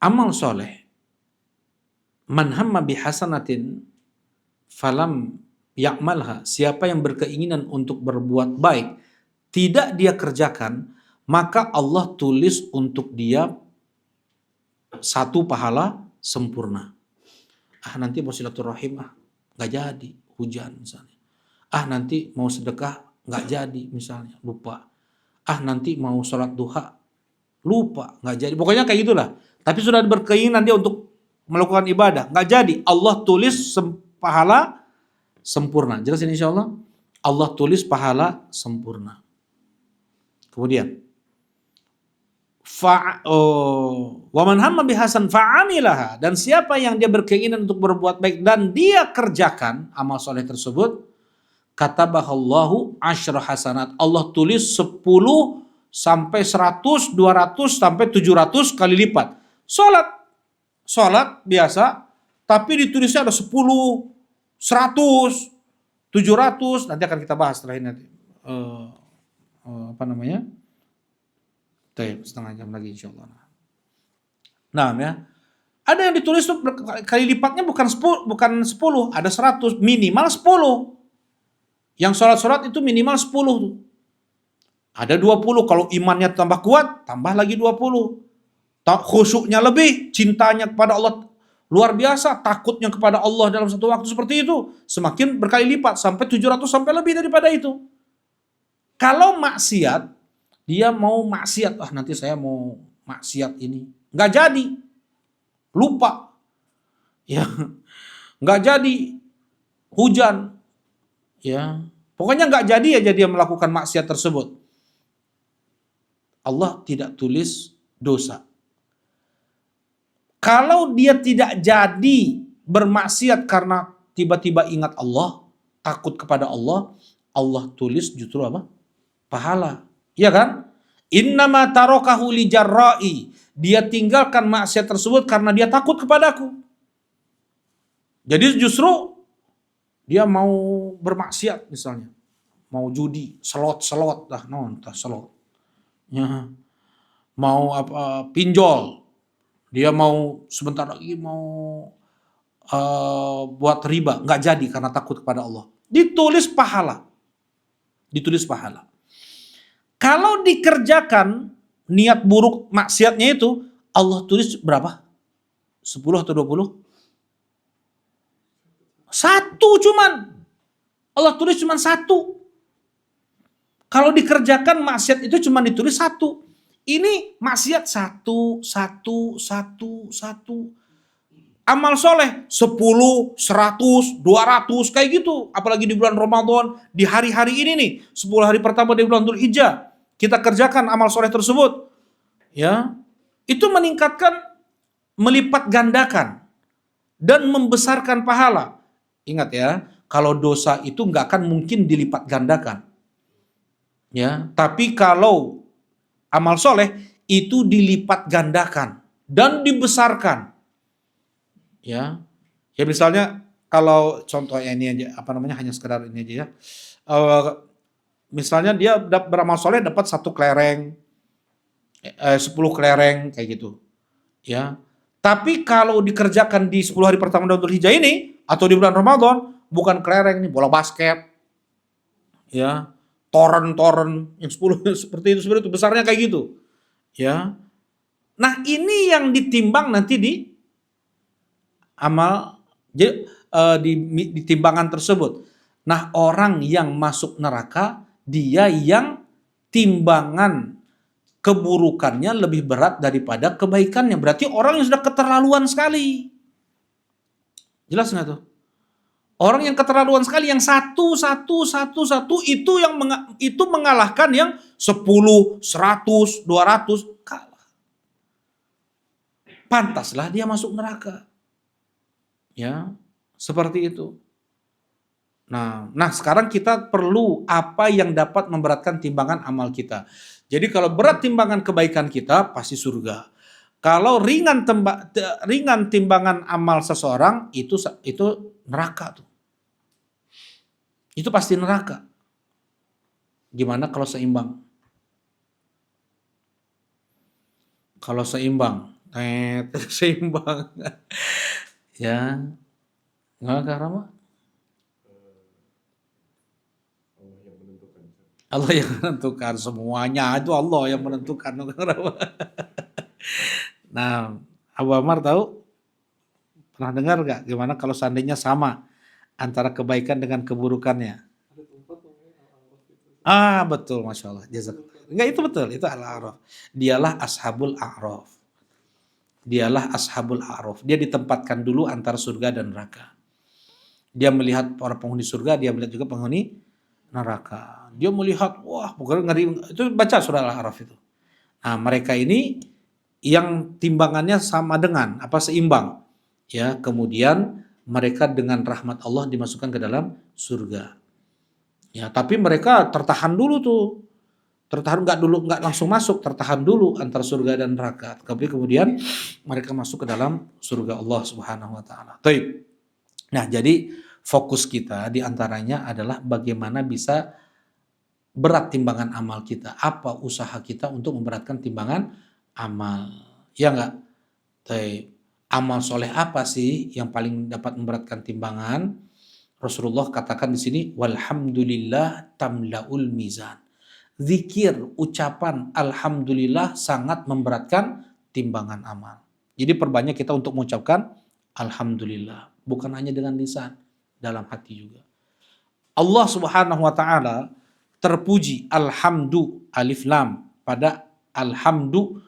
[SPEAKER 1] Amal soleh. Man hamma bihasanatin falam ya'malha. Siapa yang berkeinginan untuk berbuat baik, tidak dia kerjakan, maka Allah tulis untuk dia satu pahala sempurna. Nanti mau silaturahim nggak jadi, hujan misalnya. Nanti mau sedekah nggak jadi misalnya, lupa. Nanti mau sholat duha, lupa, nggak jadi. Pokoknya kayak gitulah. Tapi sudah berkeinginan dia untuk melakukan ibadah, nggak jadi. Allah tulis pahala sempurna. Jelas ini insya Allah? Allah tulis pahala sempurna. Kemudian wa man hamma bihasan fa'amilaha, dan siapa yang dia berkeinginan untuk berbuat baik dan dia kerjakan amal soleh tersebut, katabahallahu asyra hasanat. Allah tulis 10 sampai 100, 200 sampai 700 kali lipat. Salat biasa tapi ditulisnya ada 10, 100, 700. Nanti akan kita bahas setelah ini nanti. Setengah jam lagi insyaallah. Nah ya. Ada yang ditulis tuh kali lipatnya bukan 10, ada 100, minimal 10. Yang sholat itu minimal 10 tuh. Ada 20, kalau imannya tambah kuat, tambah lagi 20. Khusyuknya lebih, cintanya kepada Allah luar biasa, takutnya kepada Allah dalam satu waktu seperti itu, semakin berkali lipat, sampai 700 sampai lebih daripada itu. Kalau maksiat, dia mau maksiat, nanti saya mau maksiat ini, nggak jadi, lupa, ya, nggak jadi, hujan, ya, pokoknya nggak jadi aja dia melakukan maksiat tersebut. Allah tidak tulis dosa. Kalau dia tidak jadi bermaksiat karena tiba-tiba ingat Allah, takut kepada Allah, Allah tulis justru apa? Pahala. Iya kan? Innama tarakahu li jarra'i. Dia tinggalkan maksiat tersebut karena dia takut kepadaku. Jadi justru dia mau bermaksiat misalnya. Mau judi, selot, selot. Ya. Mau pinjol. Dia mau sebentar lagi mau buat riba, nggak jadi karena takut kepada Allah. Ditulis pahala. Kalau dikerjakan niat buruk maksiatnya itu, Allah tulis berapa? 10 atau 20? 1 cuman. Allah tulis cuman 1. Kalau dikerjakan maksiat itu cuma ditulis 1. Ini maksiat 1. Amal soleh 10, 100, 200 kayak gitu. Apalagi di bulan Ramadan, di hari-hari ini nih, 10 hari pertama di bulan Dzulhijjah, kita kerjakan amal soleh tersebut. Ya, itu meningkatkan, melipat gandakan dan membesarkan pahala. Ingat ya, kalau dosa itu nggak akan mungkin dilipat gandakan. Ya, tapi kalau amal soleh itu dilipat gandakan dan dibesarkan. Ya, ya misalnya kalau contohnya ini aja, hanya sekedar ini aja ya. Misalnya dia beramal soleh dapat 1 kelereng, 10 kelereng kayak gitu. Ya, tapi kalau dikerjakan di 10 hari pertama Dzulhijjah ini atau di bulan Ramadan, bukan kelereng nih, bola basket, ya, toren yang 10 seperti itu besarnya kayak gitu, ya. Nah ini yang ditimbang nanti di amal, di timbangan tersebut. Nah orang yang masuk neraka, dia yang timbangan keburukannya lebih berat daripada kebaikannya. Berarti orang yang sudah keterlaluan sekali. Jelas nggak tuh? Orang yang keterlaluan sekali, yang satu itu mengalahkan yang 10, 100, 200 kalah. Pantaslah dia masuk neraka. Ya, seperti itu. Nah, sekarang kita perlu apa yang dapat memberatkan timbangan amal kita. Jadi kalau berat timbangan kebaikan kita pasti surga. Kalau ringan timbangan amal seseorang itu neraka tuh. Itu pasti neraka. Gimana kalau seimbang? Kalau seimbang, seimbang. Ya, nggak Rama? Allah yang menentukan semuanya, itu Allah yang menentukan. Nah, Abu Ammar tahu? Pernah dengar nggak gimana kalau seandainya sama antara kebaikan dengan keburukannya? Betul, Masya Allah. Enggak, itu betul, itu Al-A'raf. Dialah Ashabul A'raf. Dia ditempatkan dulu antara surga dan neraka. Dia melihat para penghuni surga, dia melihat juga penghuni neraka. Dia melihat, wah, pokoknya ngeri. Itu baca surah Al-A'raf itu. Nah, mereka ini yang timbangannya sama dengan seimbang. Ya, kemudian mereka dengan rahmat Allah dimasukkan ke dalam surga. Ya, tapi mereka tertahan dulu tuh. Nggak langsung masuk, tertahan dulu antara surga dan neraka. Tapi kemudian mereka masuk ke dalam surga Allah Subhanahu wa taala. Baik. Nah, jadi fokus kita diantaranya adalah bagaimana bisa berat timbangan amal kita. Apa usaha kita untuk memberatkan timbangan amal. Ya enggak? Baik. Amal soleh apa sih yang paling dapat memberatkan timbangan? Rasulullah katakan di sini, walhamdulillah tamlaul mizan. Zikir, ucapan alhamdulillah sangat memberatkan timbangan amal. Jadi perbanyak kita untuk mengucapkan alhamdulillah, bukan hanya dengan lisan, dalam hati juga. Allah Subhanahu wa taala terpuji, alhamdu, alif lam pada alhamdu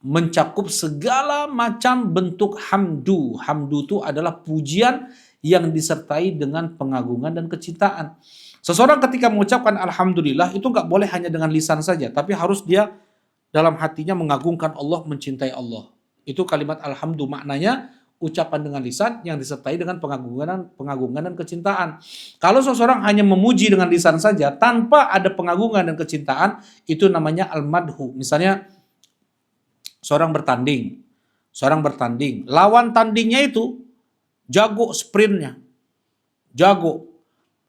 [SPEAKER 1] mencakup segala macam bentuk hamdu. Hamdu itu adalah pujian yang disertai dengan pengagungan dan kecintaan. Seseorang ketika mengucapkan alhamdulillah itu nggak boleh hanya dengan lisan saja, tapi harus dia dalam hatinya mengagungkan Allah, mencintai Allah. Itu kalimat alhamdu, maknanya ucapan dengan lisan yang disertai dengan pengagungan dan kecintaan. Kalau seseorang hanya memuji dengan lisan saja tanpa ada pengagungan dan kecintaan, itu namanya al-madhu. Misalnya seorang bertanding, lawan tandingnya itu jago sprintnya, jago.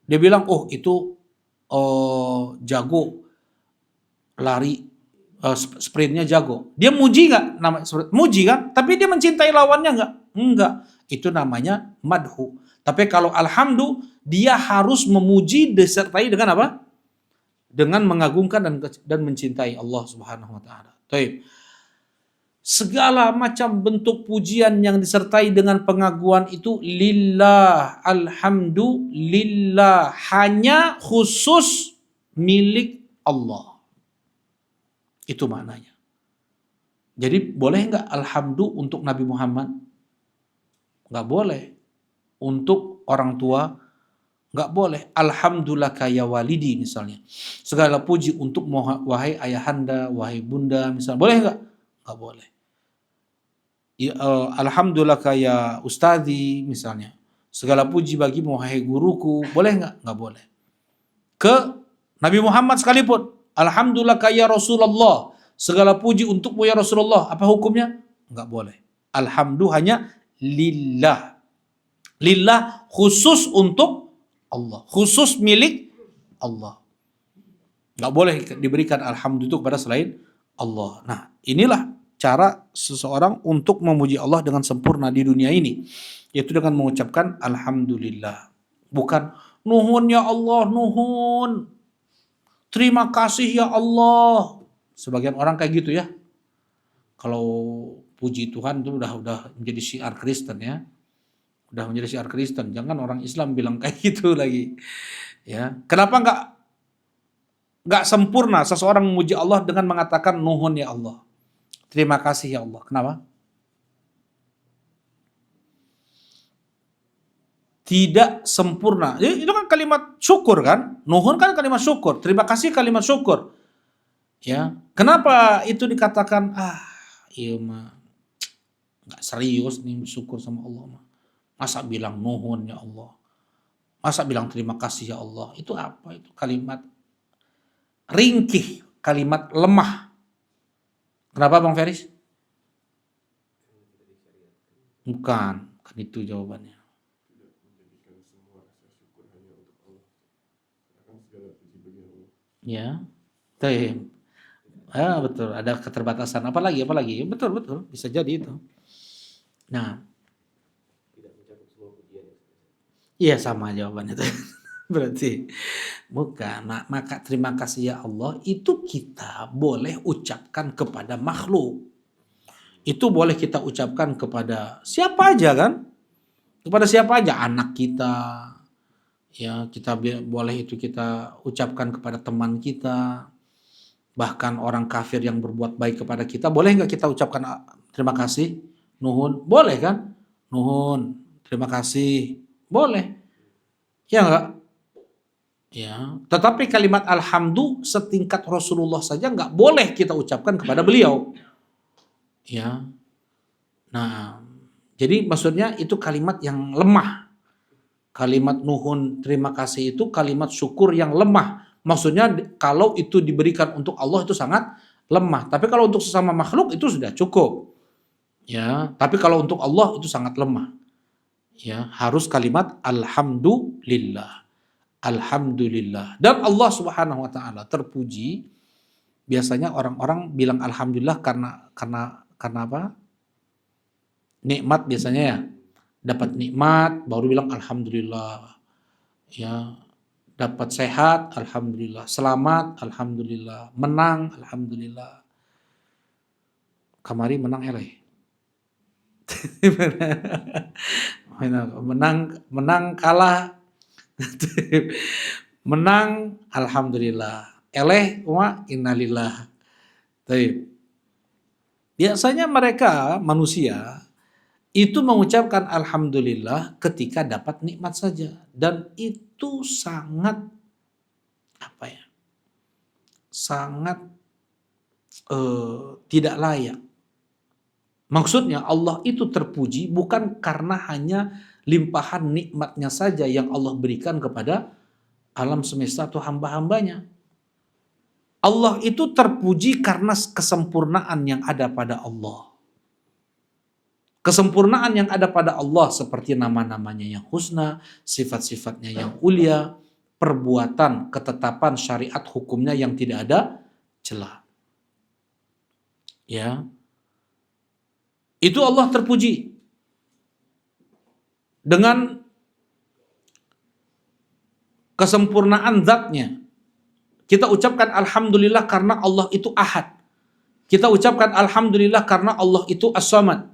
[SPEAKER 1] Dia bilang, oh itu jago lari, sprintnya jago. Dia muji nggak? Muji kan? Tapi dia mencintai lawannya nggak? Enggak. Itu namanya madhu. Tapi kalau alhamdu, dia harus memuji disertai dengan apa? Dengan mengagungkan dan mencintai Allah Subhanahu wa taala. Baik. Segala macam bentuk pujian yang disertai dengan pengaguan itu lillah, alhamdulillah, hanya khusus milik Allah. Itu maknanya. Jadi boleh nggak alhamdu untuk Nabi Muhammad? Nggak boleh. Untuk orang tua nggak boleh. Alhamdulillah kaya walidi misalnya. Segala puji untuk wahai ayahanda, wahai bunda misalnya. Boleh nggak? Nggak boleh. Alhamdulillah kaya ustadi misalnya. Segala puji bagimu wahai guruku. Boleh nggak? Nggak boleh. Ke Nabi Muhammad sekalipun. Alhamdulillah kaya Rasulullah. Segala puji untukmu ya Rasulullah. Apa hukumnya? Nggak boleh. Alhamdulillah hanya lillah. Lillah khusus untuk Allah. Khusus milik Allah. Nggak boleh diberikan alhamdulillah kepada selain Allah. Nah, inilah cara seseorang untuk memuji Allah dengan sempurna di dunia ini, yaitu dengan mengucapkan alhamdulillah. Bukan nuhun ya Allah, nuhun. Terima kasih ya Allah. Sebagian orang kayak gitu ya. Kalau puji Tuhan itu udah menjadi syiar Kristen ya. Udah menjadi syiar Kristen. Jangan orang Islam bilang kayak gitu lagi. Ya. Kenapa nggak sempurna seseorang memuji Allah dengan mengatakan nuhun ya Allah. Terima kasih ya Allah. Kenapa? Tidak sempurna. Itu kan kalimat syukur kan? Nuhun kan kalimat syukur. Terima kasih kalimat syukur. Ya. Kenapa itu dikatakan iya mah nggak serius nih syukur sama Allah mah. Masa bilang nuhun ya Allah? Masa bilang terima kasih ya Allah? Itu apa? Itu kalimat ringkih, kalimat lemah. Kenapa Bang Feris? Bukan, kan itu jawabannya. Ya, betul. Ada keterbatasan. Apalagi? Betul. Bisa jadi itu. Nah, iya sama jawabannya. Berarti bukan. Maka terima kasih ya Allah itu kita boleh ucapkan kepada makhluk. Itu boleh kita ucapkan kepada siapa aja kan? Kepada siapa aja, anak kita. Ya, kita boleh itu kita ucapkan kepada teman kita. Bahkan orang kafir yang berbuat baik kepada kita, boleh nggak kita ucapkan terima kasih? Nuhun, boleh kan? Nuhun, terima kasih. Boleh. Ya enggak? Ya, tetapi kalimat alhamdulillah setingkat Rasulullah saja nggak boleh kita ucapkan kepada beliau. Ya, nah, jadi maksudnya itu kalimat yang lemah. Kalimat nuhun terima kasih itu kalimat syukur yang lemah. Maksudnya kalau itu diberikan untuk Allah itu sangat lemah. Tapi kalau untuk sesama makhluk itu sudah cukup. Ya, tapi kalau untuk Allah itu sangat lemah. Ya, harus kalimat alhamdulillah. Alhamdulillah. Dan Allah Subhanahu wa taala terpuji. Biasanya orang-orang bilang alhamdulillah karena apa? Nikmat biasanya ya, dapat nikmat baru bilang alhamdulillah. Ya, dapat sehat, alhamdulillah. Selamat, alhamdulillah. Menang, alhamdulillah. Kamari menang eleh. menang kalah. Menang, alhamdulillah. Eleh, wa innalillah. Baik. Biasanya mereka manusia itu mengucapkan alhamdulillah ketika dapat nikmat saja, dan itu sangat apa ya? Sangat tidak layak. Maksudnya Allah itu terpuji bukan karena hanya limpahan nikmatnya saja yang Allah berikan kepada alam semesta atau hamba-hambanya. Allah itu terpuji karena kesempurnaan yang ada pada Allah. Kesempurnaan yang ada pada Allah seperti nama-namanya yang husna, sifat-sifatnya yang ulia, perbuatan, ketetapan syariat hukumnya yang tidak ada celah. Ya. Itu Allah terpuji. Dengan kesempurnaan zatnya. Kita ucapkan alhamdulillah karena Allah itu ahad. Kita ucapkan alhamdulillah karena Allah itu as-samad.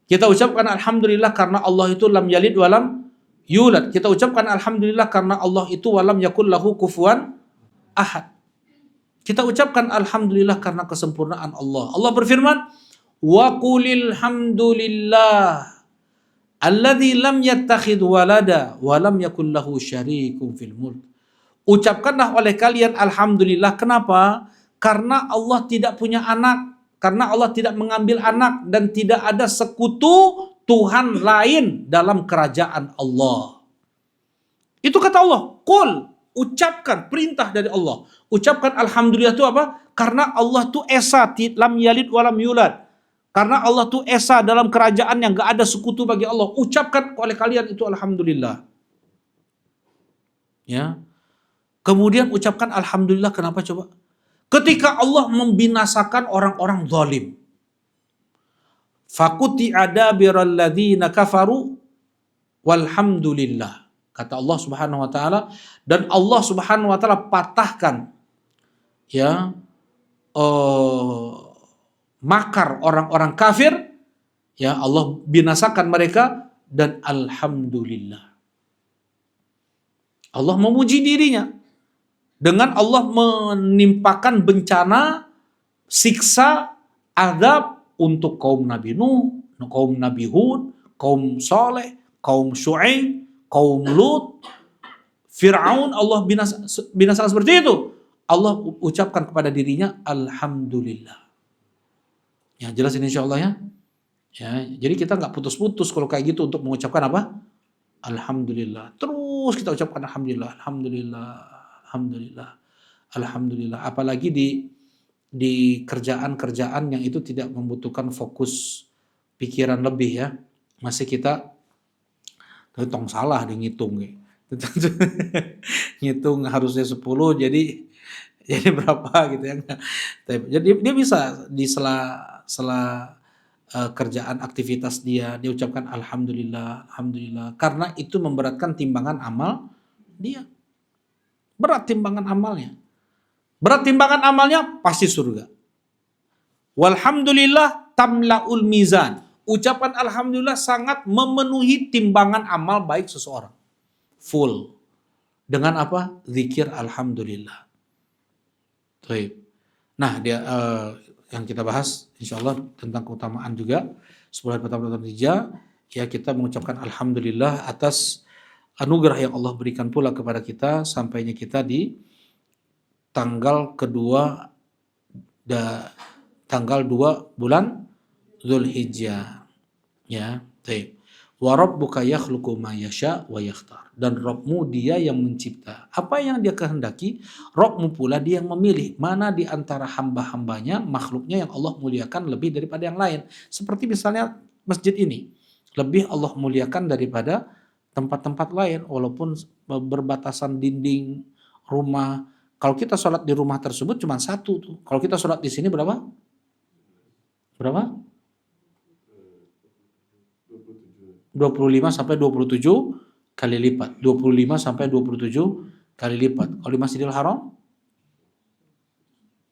[SPEAKER 1] Kita ucapkan alhamdulillah karena Allah itu lam yalid walam yulad. Kita ucapkan alhamdulillah karena Allah itu walam yakul lahu kufuwan ahad. Kita ucapkan alhamdulillah karena kesempurnaan Allah. Allah berfirman, wa qulil hamdulillah alladzi lam yattakhidh walada wa lam yakul lahu syarikun fil mulk. Ucapkanlah oleh kalian alhamdulillah. Kenapa? Karena Allah tidak punya anak, karena Allah tidak mengambil anak, dan tidak ada sekutu Tuhan lain dalam kerajaan Allah. Itu kata Allah. Qul, ucapkan, perintah dari Allah. Ucapkan alhamdulillah itu apa? Karena Allah itu esa, lam yalid walam yulad. Karena Allah itu esa dalam kerajaan yang gak ada sekutu bagi Allah. Ucapkan oleh kalian itu alhamdulillah. Ya. Kemudian ucapkan alhamdulillah, kenapa coba? Ketika Allah membinasakan orang-orang zalim. Faquti adabiral ladzina kafaru walhamdulillah. Kata Allah Subhanahu wa taala, dan Allah Subhanahu wa taala patahkan ya makar orang-orang kafir, ya Allah binasakan mereka, dan alhamdulillah. Allah memuji dirinya dengan Allah menimpakan bencana, siksa, azab untuk kaum Nabi Nuh, kaum Nabi Hud, kaum Saleh, kaum Syuaib, kaum Lut, Fir'aun. Allah binasakan seperti itu. Allah ucapkan kepada dirinya alhamdulillah. Ya, jelas ini insyaallah ya. Ya, jadi kita nggak putus-putus kalau kayak gitu untuk mengucapkan apa? Alhamdulillah. Terus kita ucapkan alhamdulillah, alhamdulillah, alhamdulillah, alhamdulillah. Apalagi di kerjaan-kerjaan yang itu tidak membutuhkan fokus pikiran lebih ya. Masih kita tong salah di ngitung. Ngitung harusnya 10 jadi berapa gitu ya. Jadi dia bisa di sela kerjaan aktivitas dia ucapkan alhamdulillah, alhamdulillah, karena itu memberatkan timbangan amal dia. Berat timbangan amalnya. Berat timbangan amalnya pasti surga. Walhamdulillah tamlaul mizan. Ucapan alhamdulillah sangat memenuhi timbangan amal baik seseorang. Full. Dengan apa? Zikir alhamdulillah. Baik. Nah, dia yang kita bahas insyaallah tentang keutamaan juga 10 hari pertama Dzulhijjah, ya kita mengucapkan alhamdulillah atas anugerah yang Allah berikan pula kepada kita sampainya kita di tanggal kedua tanggal 2 bulan Dzulhijjah. Ya, baik. Wa rabbuka yakhluqu ma yasha wa yakhtar. Dan Rabbmu dia yang mencipta. Apa yang dia kehendaki, Rabbmu pula dia yang memilih mana di antara hamba-hambanya, makhluknya yang Allah muliakan lebih daripada yang lain. Seperti misalnya masjid ini. Lebih Allah muliakan daripada tempat-tempat lain walaupun berbatasan dinding rumah. Kalau kita sholat di rumah tersebut cuma satu tuh. Kalau kita sholat di sini berapa? Berapa? 25 sampai 27 kali lipat. 25 sampai 27 kali lipat. Kalau di Masjidil Haram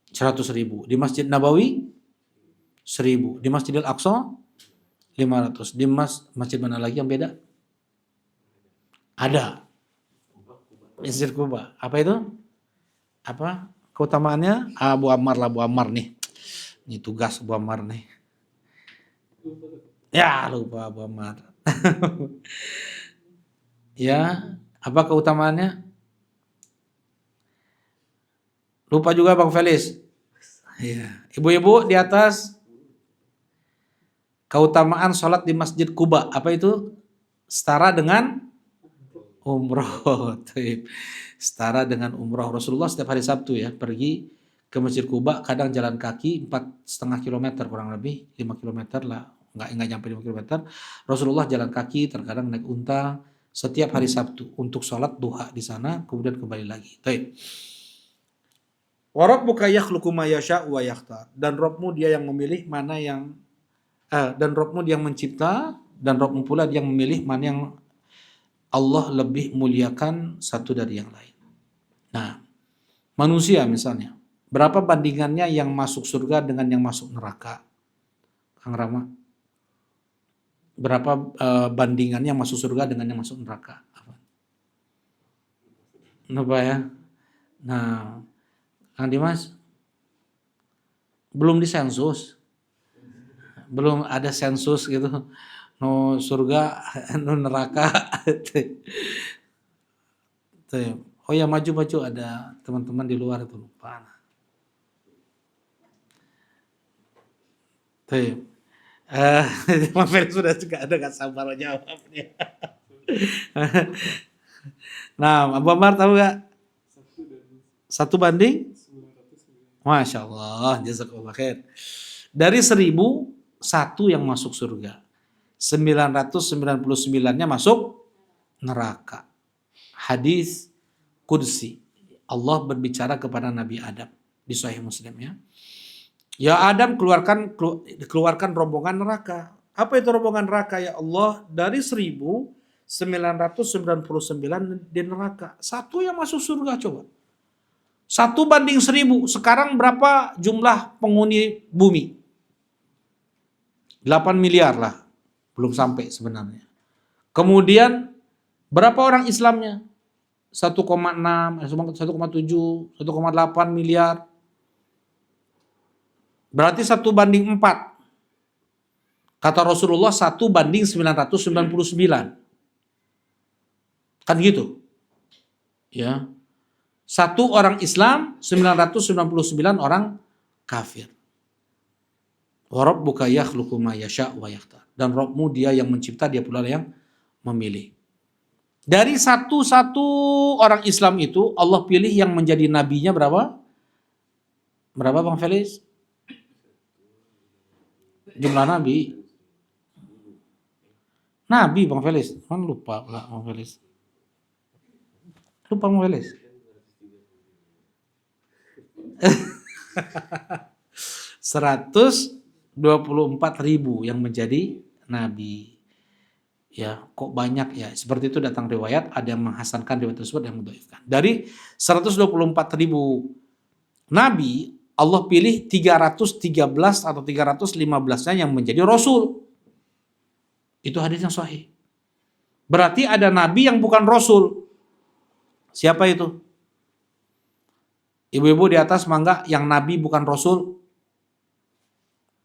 [SPEAKER 1] 100.000. Di Masjid Nabawi 1.000. Di Masjidil Aqsa 500. Di masjid mana lagi yang beda? Ada. Masjid Kuba. Apa itu? Apa keutamaannya? Abu Ammar lah, Abu Ammar nih. Ini tugas Abu Ammar nih. Ya, lupa Abu Ammar. Ya, apa keutamaannya? Lupa juga Bang Felis. Ya, ibu-ibu di atas keutamaan sholat di Masjid Kuba. Apa itu? Setara dengan umroh. Setara dengan umroh. Rasulullah setiap hari Sabtu ya pergi ke Masjid Kuba, kadang jalan kaki 4,5 kilometer kurang lebih 5 kilometer lah, nggak nyampe 5 kilometer. Rasulullah jalan kaki, terkadang naik unta setiap hari Sabtu untuk sholat duha di sana, kemudian kembali lagi. Wa rabbuka yakhluqu ma yasha' wa yakhtar. Dan Rabbmu dia yang memilih mana yang dan Rabbmu dia yang mencipta, dan Rabbmu pula dia yang memilih mana yang Allah lebih muliakan satu dari yang lain. Nah, manusia misalnya, berapa bandingannya yang masuk surga dengan yang masuk neraka? Kang Rama, berapa bandingannya yang masuk surga dengan yang masuk neraka? Apa ya? Nah, Kang Dimas, belum disensus, belum ada sensus gitu. No surga, no neraka. Oh ya, maju-maju, ada teman-teman di luar itu lupa. Mas Ferry sudah juga ada gak sabar jawabnya. Nah, Abu Ammar tahu gak? 1:900. Masya Allah, jazakallah khair. Dari 1.000, 1 yang masuk surga. 999-nya masuk neraka. Hadis Qudsi. Allah berbicara kepada Nabi Adam di Sahih Muslim ya. Ya Adam, keluarkan rombongan neraka. Apa itu rombongan neraka ya Allah? Dari 1.999 di neraka. 1 yang masuk surga coba. 1:1000. Sekarang berapa jumlah penghuni bumi? 8 miliar lah. Belum sampai sebenarnya. Kemudian berapa orang Islamnya? 1,6, 1,7, 1,8 miliar. Berarti 1:4. Kata Rasulullah 1:999. Kan gitu. Ya. 1 orang Islam, 999 orang kafir. Wa rabbuka yakhluqu ma yasha' wa yakhtar. Dan Rabbmu dia yang mencipta, dia pula yang memilih. Dari satu orang Islam itu Allah pilih yang menjadi nabinya berapa? Berapa Bang Felis? Jumlah nabi. Nabi Bang Felis. Kan lupa Bang Felis. Lupa Bang Felis. 124.000 yang menjadi nabi. Ya, kok banyak ya? Seperti itu datang riwayat, ada yang menghasankan riwayat tersebut, yang mendhaifkan. Dari 124.000 nabi, Allah pilih 313 atau 315-nya yang menjadi rasul. Itu hadis yang sahih. Berarti ada nabi yang bukan rasul. Siapa itu? Ibu-ibu di atas mangga, yang nabi bukan rasul.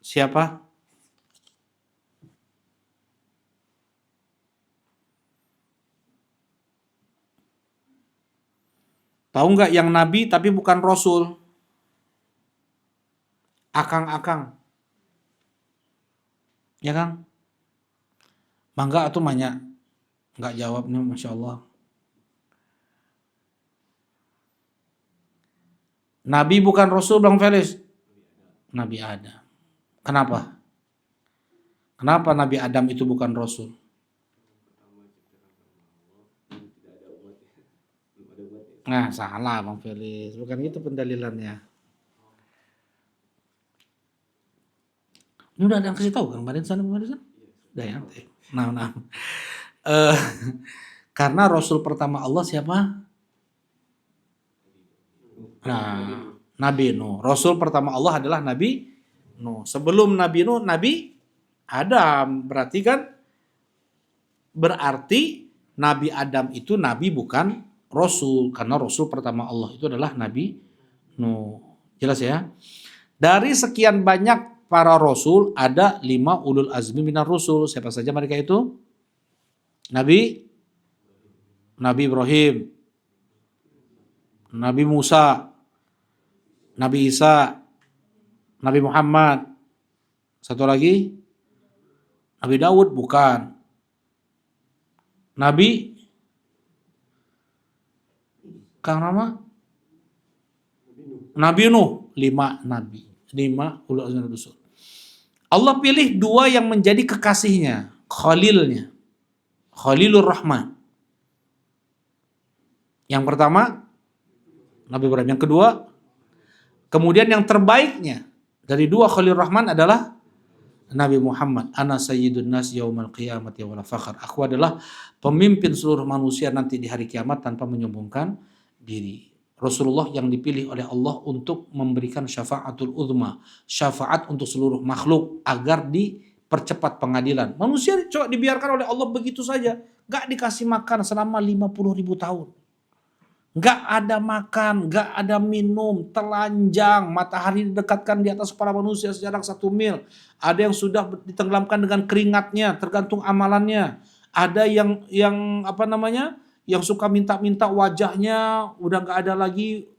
[SPEAKER 1] Siapa? Tahu nggak yang nabi tapi bukan rasul? Akang-akang. Ya Kang? Mangga atau banyak? Nggak jawab nih, Masya Allah. Nabi bukan rasul Bang Felis? Nabi Adam. Kenapa? Kenapa Nabi Adam itu bukan rasul? Nah, salah Bang Felis. Bukan itu pendalilannya. Ini udah ada yang kasih tahu Kang Kemarin sana? Udah ya. Nah. Eh, karena Rasul pertama Allah siapa? Nah, Nabi Nuh. Rasul pertama Allah adalah Nabi Nuh. Sebelum Nabi Nuh, Nabi Adam. Berarti Nabi Adam itu Nabi bukan Rasul. Karena Rasul pertama Allah itu adalah Nabi Nuh. Jelas ya? Dari sekian banyak para Rasul, ada 5 ulul azmi minar Rasul. Siapa saja mereka itu? Nabi Ibrahim, Nabi Musa, Nabi Isa, Nabi Muhammad. Satu lagi, Nabi Daud bukan. Nabi Kang Rama? Nabi Nuh, 5 nabi. 5 ulul azmi minar Rasul. Allah pilih 2 yang menjadi kekasihnya, Khalilnya. Khalilur Rahman. Yang pertama, Nabi Ibrahim. Yang kedua, kemudian yang terbaiknya dari 2 Khalilur Rahman adalah Nabi Muhammad. Ana sayyidun nas yaumal qiyamati wala fakhr. Aku adalah pemimpin seluruh manusia nanti di hari kiamat tanpa menyombongkan diri. Rasulullah yang dipilih oleh Allah untuk memberikan syafaatul uzma, syafaat untuk seluruh makhluk agar dipercepat pengadilan. Manusia coba dibiarkan oleh Allah begitu saja, gak dikasih makan selama 50.000 tahun. Gak ada makan, gak ada minum, telanjang, matahari didekatkan di atas para manusia sejarak 1 mil. Ada yang sudah ditenggelamkan dengan keringatnya, tergantung amalannya. Ada yang yang suka minta-minta wajahnya udah gak ada lagi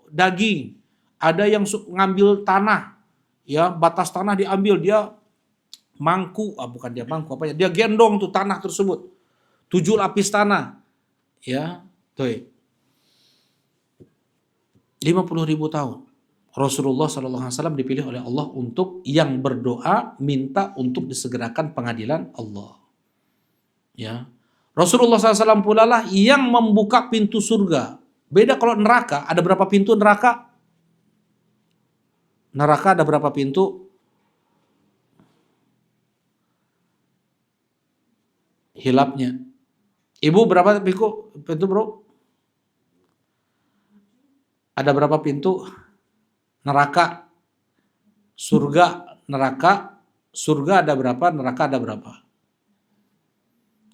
[SPEAKER 1] daging. Ada yang ngambil tanah, ya batas tanah diambil, dia bukan dia mangku, dia gendong tuh tanah tersebut. 7 lapis tanah, ya, tuh. 50.000 tahun. Rasulullah SAW dipilih oleh Allah untuk yang berdoa minta untuk disegerakan pengadilan Allah. Ya, Rasulullah SAW pula lah yang membuka pintu surga. Beda kalau neraka, ada berapa pintu neraka? Neraka ada berapa pintu? Hilapnya. Ibu berapa pintu bro? Ada berapa pintu? Neraka, surga, neraka, surga ada berapa, neraka ada berapa?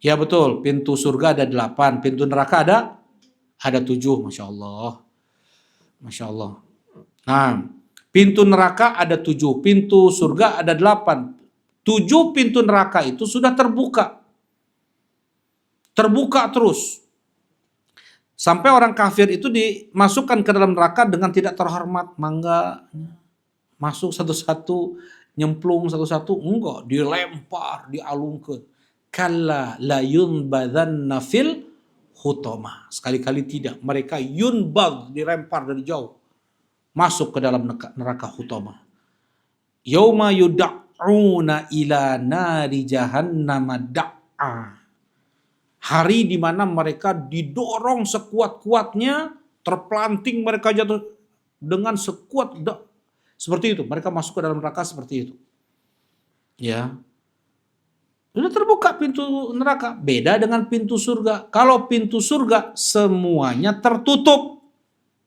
[SPEAKER 1] Ya betul, pintu surga ada 8, pintu neraka ada 7, Masya Allah. Masya Allah. Nah, pintu neraka ada 7, pintu surga ada 8. 7 pintu neraka itu sudah terbuka. Terbuka terus. Sampai orang kafir itu dimasukkan ke dalam neraka dengan tidak terhormat. Mangga masuk satu-satu, nyemplung satu-satu, enggak, dilempar, dialungkan. Kalla la yunbadhanna fil hutama. Sekali-kali tidak. Mereka yunbad, dilempar dari jauh. Masuk ke dalam neraka hutama. Yauma yud'una ila nari jahannama da'a. Hari di mana mereka didorong sekuat-kuatnya, terpelanting mereka jatuh dengan seperti itu. Mereka masuk ke dalam neraka seperti itu. Ya. Sudah terbuka pintu neraka. Beda dengan pintu surga. Kalau pintu surga semuanya tertutup.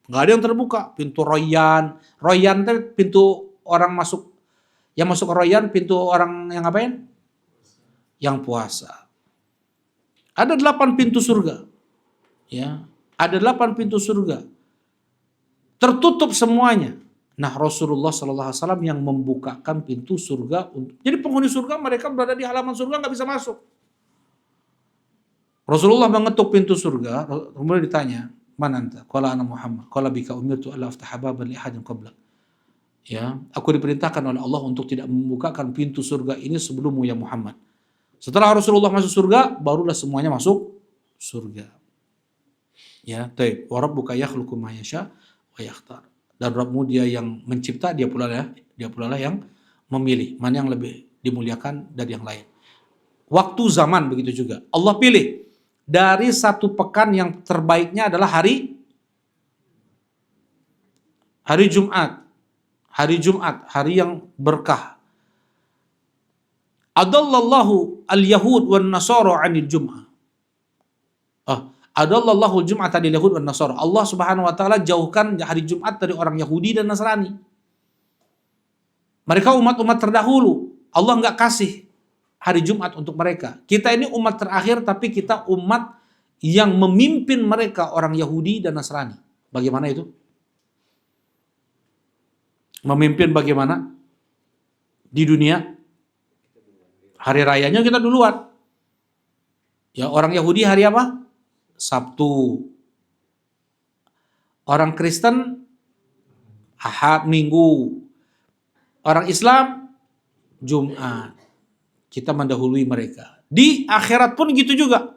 [SPEAKER 1] Nggak ada yang terbuka. Pintu royan. Royan itu pintu orang masuk. Yang masuk ke royan pintu orang yang ngapain? Yang puasa. Ada 8 pintu surga. Ya. Ada 8 pintu surga. Tertutup semuanya. Nah, Rasulullah SAW yang membukakan pintu surga. Jadi penghuni surga mereka berada di halaman surga nggak bisa masuk. Rasulullah mengetuk pintu surga, kemudian ditanya, "Man anta?" Qala ana Muhammad. Qala bika umirtu alla aftaha baban li ahadin qablak. Ya, aku diperintahkan oleh Allah untuk tidak membukakan pintu surga ini sebelummu ya Muhammad. Setelah Rasulullah masuk surga, barulah semuanya masuk surga. Ya, taib. Wa rabbuka yakhluqu ma yasha wa yakhtar. Dan Rabbmu dia yang mencipta, dia pula lah yang memilih mana yang lebih dimuliakan dari yang lain. Waktu zaman begitu juga. Allah pilih dari 1 pekan yang terbaiknya adalah hari Jumat. Hari Jumat, hari yang berkah. Adallallahu al-yahud wan nasara 'anil jum'ah. Adallallahu al-jum'ata lil yahud wan nasara. Allah Subhanahu wa taala jauhkan hari Jumat dari orang Yahudi dan Nasrani. Mereka umat-umat terdahulu. Allah nggak kasih hari Jumat untuk mereka. Kita ini umat terakhir, tapi kita umat yang memimpin mereka orang Yahudi dan Nasrani. Bagaimana itu? Memimpin bagaimana? Di dunia, hari rayanya kita duluan. Ya, orang Yahudi hari apa? Sabtu. Orang Kristen Ahad, Minggu. Orang Islam Jumat. Kita mendahului mereka. Di akhirat pun gitu juga.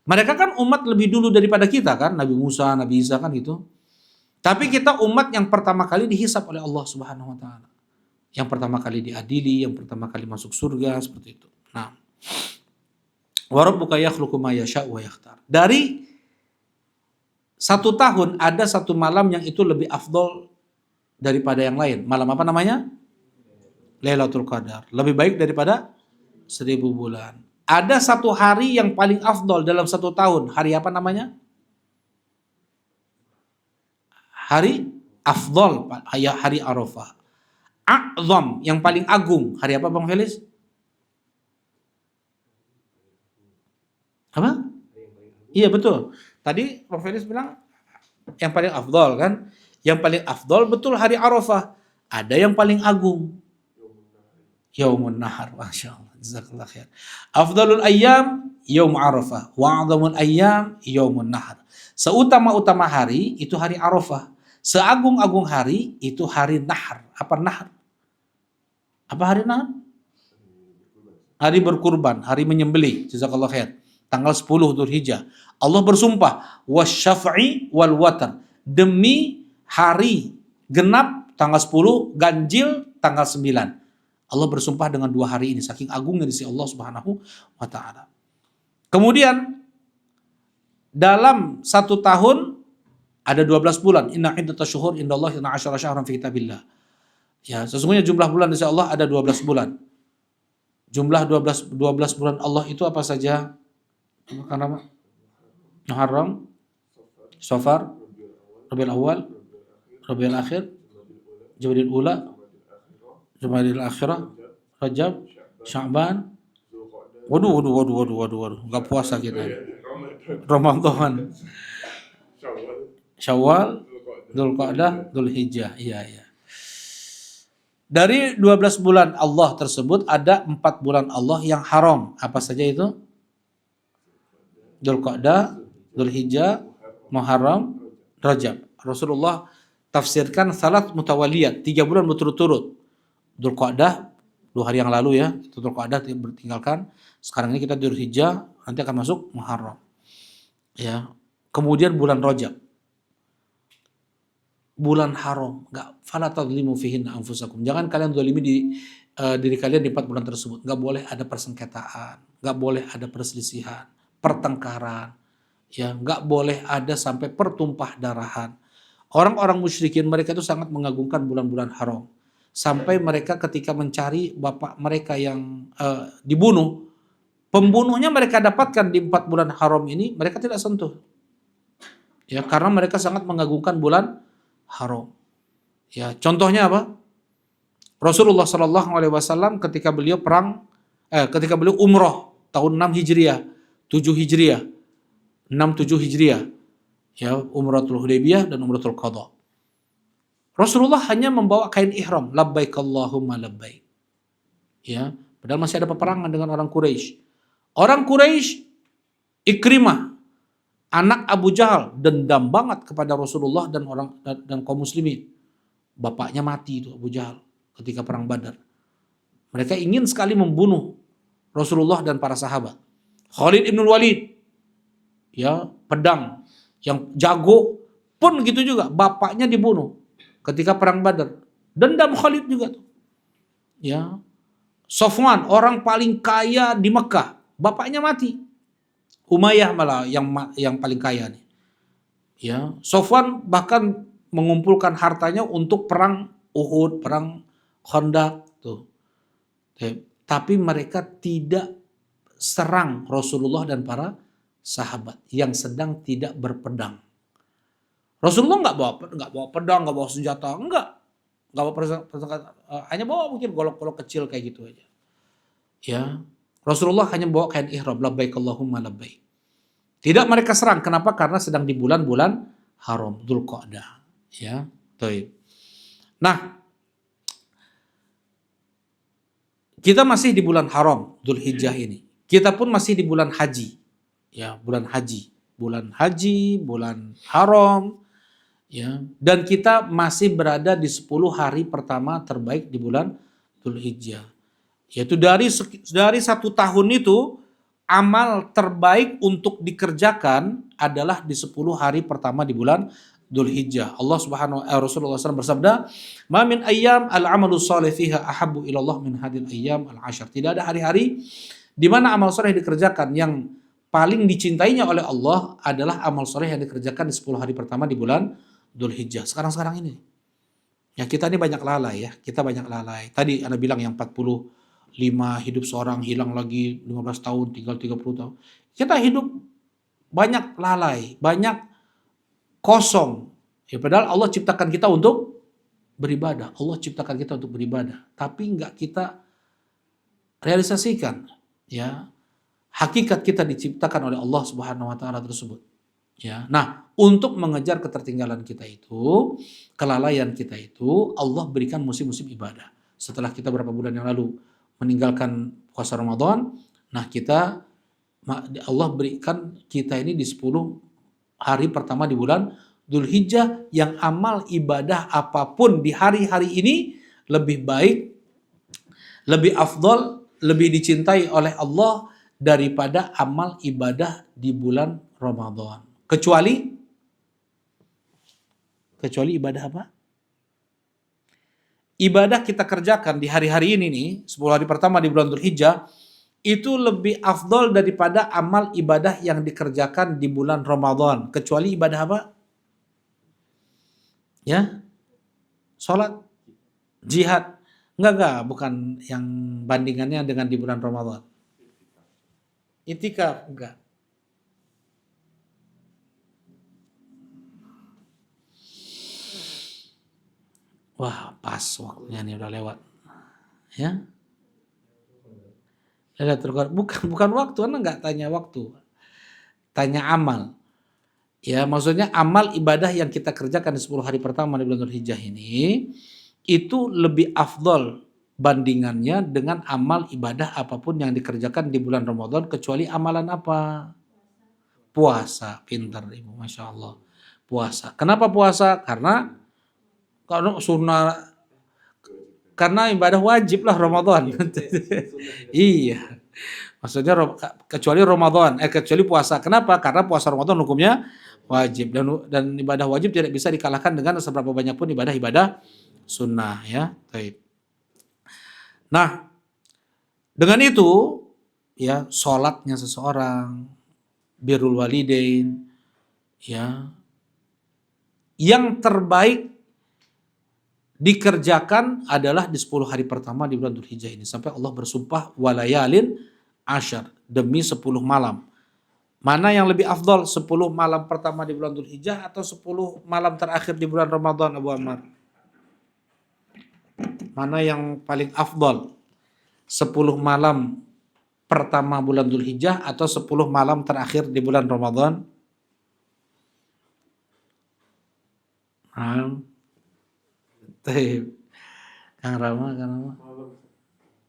[SPEAKER 1] Mereka kan umat lebih dulu daripada kita kan, Nabi Musa, Nabi Isa kan gitu. Tapi kita umat yang pertama kali dihisap oleh Allah Subhanahu wa taala. Yang pertama kali diadili, yang pertama kali masuk surga, seperti itu. Nah, wa rabbuka yakhluqu ma yasha'u wa yakhtar. Dari 1 tahun ada 1 malam yang itu lebih afdol daripada yang lain. Malam apa namanya? Lailatul Qadar. Lebih baik daripada 1000 bulan. Ada 1 hari yang paling afdol dalam 1 tahun. Hari apa namanya? Hari afdol, hari Arafah. A'zam, yang paling agung. Hari apa Bang Felis? Apa? Iya betul. Tadi Bang Felis bilang yang paling afdol kan? Yang paling afdol betul hari Arafah. Ada yang paling agung. Yaumun Nahar. Masya Allah. Jazakallah khair. Afdalul ayyam yaum Arafah. Wa'adhamul ayyam yaumun Nahar. Seutama-utama hari itu hari Arafah. Seagung-agung hari itu hari Nahar. Apa Nahar? Apa hari Nahar? Hari berkurban, hari menyembelih. Jazakallah khair. Tanggal 10 Dzulhijjah. Allah bersumpah, wasyaf'i wal watar. Demi hari genap tanggal 10, ganjil tanggal 9. Allah bersumpah dengan 2 hari ini, saking agungnya di sisi Allah Subhanahu wa taala. Kemudian dalam 1 tahun ada 12 bulan. Inna iddatash syuhur indallahi 12 syahran fi kitabillah. Ya, sesungguhnya jumlah bulan di sisi Allah ada 12 bulan. Jumlah 12 bulan Allah itu apa saja? Karena Muharram, Safar, Rabiul Awal, Rabiul Akhir, Jumadil Ula, Jumadil Akhirah, Rajab, Sya'ban. Waduh. Enggak puasa kita. Ramadan. Syawal, Dzulqa'dah, Dzulhijjah. Iya. Dari 12 bulan Allah tersebut ada 4 bulan Allah yang haram. Apa saja itu? Dzulqa'dah, Dzulhijjah, Muharram, Rajab. Rasulullah tafsirkan salat mutawaliyat, 3 bulan berturut-turut. Dzulqa'dah 2 hari yang lalu ya, itu Dzulqa'dah ditinggalkan. Sekarang ini kita Dzulhijjah, nanti akan masuk Muharram. Ya. Kemudian bulan Rajab. Bulan haram, enggak, fala tadlimu fihinna anfusakum. Jangan kalian zalimi diri kalian di 4 bulan tersebut. Enggak boleh ada persengketaan, enggak boleh ada perselisihan, pertengkaran. Ya, enggak boleh ada sampai pertumpah darahan. Orang-orang musyrikin mereka itu sangat mengagungkan bulan-bulan haram. Sampai mereka ketika mencari bapak mereka yang dibunuh, pembunuhnya mereka dapatkan di 4 bulan haram ini, mereka tidak sentuh. Ya, karena mereka sangat mengagungkan bulan haram. Ya, contohnya apa? Rasulullah Shallallahu Alaihi Wasallam ketika beliau umroh tahun 6 Hijriah, 7 Hijriah, 6-7 Hijriah, ya, Umratul Hudaybiyah dan Umratul Qadha. Rasulullah hanya membawa kain ihram, labbaik Allahumma labbaik. Ya, padahal masih ada peperangan dengan orang Quraisy. Orang Quraisy, Ikrimah, anak Abu Jahal, dendam banget kepada Rasulullah dan kaum muslimin. Bapaknya mati itu Abu Jahal ketika perang Badar. Mereka ingin sekali membunuh Rasulullah dan para sahabat. Khalid ibn Walid, ya, pedang yang jago pun gitu juga, bapaknya dibunuh ketika perang Badar. Dendam Khalid juga tuh. Ya. Sofwan, orang paling kaya di Mekah, bapaknya mati. Umayyah malah yang paling kaya nih. Ya, Sofwan bahkan mengumpulkan hartanya untuk perang Uhud, perang Khandaq tuh. tapi mereka tidak serang Rasulullah dan para sahabat yang sedang tidak berpedang. Rasulullah nggak bawa pedang, nggak bawa senjata, nggak bawa hanya bawa mungkin golok-golok kecil kayak gitu aja. Ya, Rasulullah hanya bawa kain ihram, labbaik Allahumma labbaik. Tidak mereka serang, kenapa? Karena sedang di bulan-bulan haram, Dzulqa'dah. Ya, baik. Nah, kita masih di bulan haram, Dzulhijjah ini. Kita pun masih di bulan haji. Ya, bulan haji. Bulan haji, bulan haram. Ya, dan kita masih berada di 10 hari pertama terbaik di bulan Dzulhijjah. Yaitu dari 1 tahun itu, amal terbaik untuk dikerjakan adalah di 10 hari pertama di bulan Dzulhijjah. Rasulullah SAW bersabda, "Ma min ayyam al-amalu shalih fiha ahabbu ila Allah min hadil ayyam al-ashar." Tidak ada hari-hari di mana amal soleh dikerjakan yang paling dicintainya oleh Allah adalah amal soleh yang dikerjakan di 10 hari pertama di bulan Dzulhijjah. Sekarang ini. Ya, kita ini banyak lalai ya. Kita banyak lalai. Tadi Anda bilang yang 45 hidup seorang, hilang lagi 15 tahun, tinggal 30 tahun. Kita hidup banyak lalai, banyak kosong. Ya, padahal Allah ciptakan kita untuk beribadah. Allah ciptakan kita untuk beribadah. Tapi nggak kita realisasikan. Ya, hakikat kita diciptakan oleh Allah Subhanahu Wa Taala tersebut. Ya, nah untuk mengejar ketertinggalan kita itu, kelalaian kita itu, Allah berikan musim-musim ibadah. Setelah kita berapa bulan yang lalu meninggalkan puasa Ramadan, nah Allah berikan kita ini di 10 hari pertama di bulan Dzulhijjah yang amal ibadah apapun di hari-hari ini lebih baik, lebih afdol, lebih dicintai oleh Allah daripada amal ibadah di bulan Ramadan. Kecuali ibadah apa? Ibadah kita kerjakan di hari-hari ini nih, 10 hari pertama di bulan Dzulhijjah, itu lebih afdol daripada amal ibadah yang dikerjakan di bulan Ramadan. Kecuali ibadah apa? Ya, sholat, jihad. Enggak, bukan yang bandingannya dengan di bulan Ramadan. Itikaf, enggak. Wah, pas waktunya nih udah lewat. Ya. Bukan waktu, Anda nggak tanya waktu. Tanya amal. Ya, maksudnya amal ibadah yang kita kerjakan di 10 hari pertama di bulan Dzulhijjah ini itu lebih afdol bandingannya dengan amal ibadah apapun yang dikerjakan di bulan Ramadan kecuali amalan apa? Puasa. Pintar Ibu, Masya Allah. Puasa. Kenapa puasa? Karena sunnah, karena ibadah wajib lah Ramadan. Iya. Maksudnya kecuali Ramadan, kecuali puasa. Kenapa? Karena puasa Ramadan hukumnya wajib dan ibadah wajib tidak bisa dikalahkan dengan seberapa banyak pun ibadah-ibadah sunnah ya. Baik. Nah, dengan itu ya sholatnya seseorang, birrul walidain, ya, yang terbaik dikerjakan adalah di 10 hari pertama di bulan Dzulhijjah ini. Sampai Allah bersumpah walayalin asyar, demi 10 malam. Mana yang lebih afdol, 10 malam pertama di bulan Dzulhijjah atau 10 malam terakhir di bulan Ramadan, Abu Ammar? Mana yang paling afdol? 10 malam pertama bulan Dzulhijjah atau 10 malam terakhir di bulan Ramadan? Kang Rama.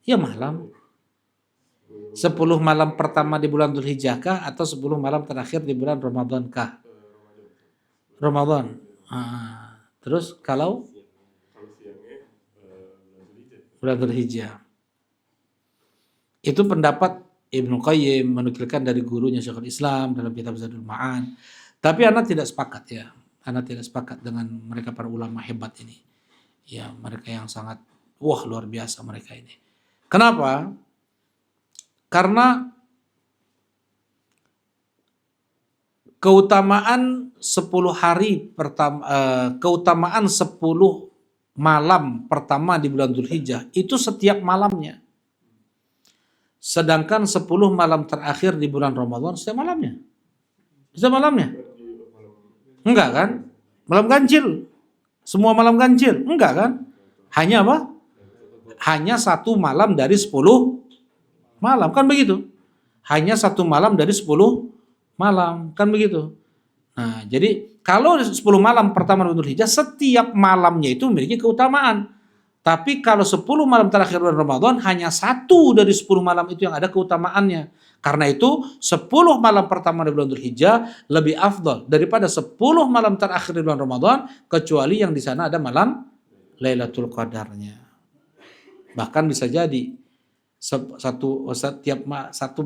[SPEAKER 1] Ya malam. 10 malam pertama di bulan Dzulhijjah kah atau 10 malam terakhir di bulan Ramadan kah? Ramadan. Terus kalau bulan Dzulhijjah. Itu pendapat Ibnu Qayyim menukilkan dari gurunya Syekhul Islam dalam kitab Zadul Ma'ad. Tapi Anda tidak sepakat ya. Anda tidak sepakat dengan mereka para ulama hebat ini. Ya, mereka yang sangat luar biasa mereka ini. Kenapa? Karena keutamaan 10 hari pertama, keutamaan 10 malam pertama di bulan Dzulhijjah itu setiap malamnya. Sedangkan 10 malam terakhir di bulan Ramadan setiap malamnya. Setiap malamnya. Enggak kan? Malam ganjil. Semua malam ganjil. Enggak kan? Hanya apa? Hanya satu malam dari 10 malam. Kan begitu? Hanya satu malam dari 10 malam. Kan begitu? Nah, jadi kalau 10 malam pertama Dhul Hijjah, setiap malamnya itu memiliki keutamaan. Tapi kalau 10 malam terakhir bulan Ramadan, hanya satu dari 10 malam itu yang ada keutamaannya. Karena itu 10 malam pertama di bulan Dhul Hijjah lebih afdal daripada 10 malam terakhir di bulan Ramadan, kecuali yang di sana ada malam Lailatul Qadarnya. Bahkan bisa jadi satu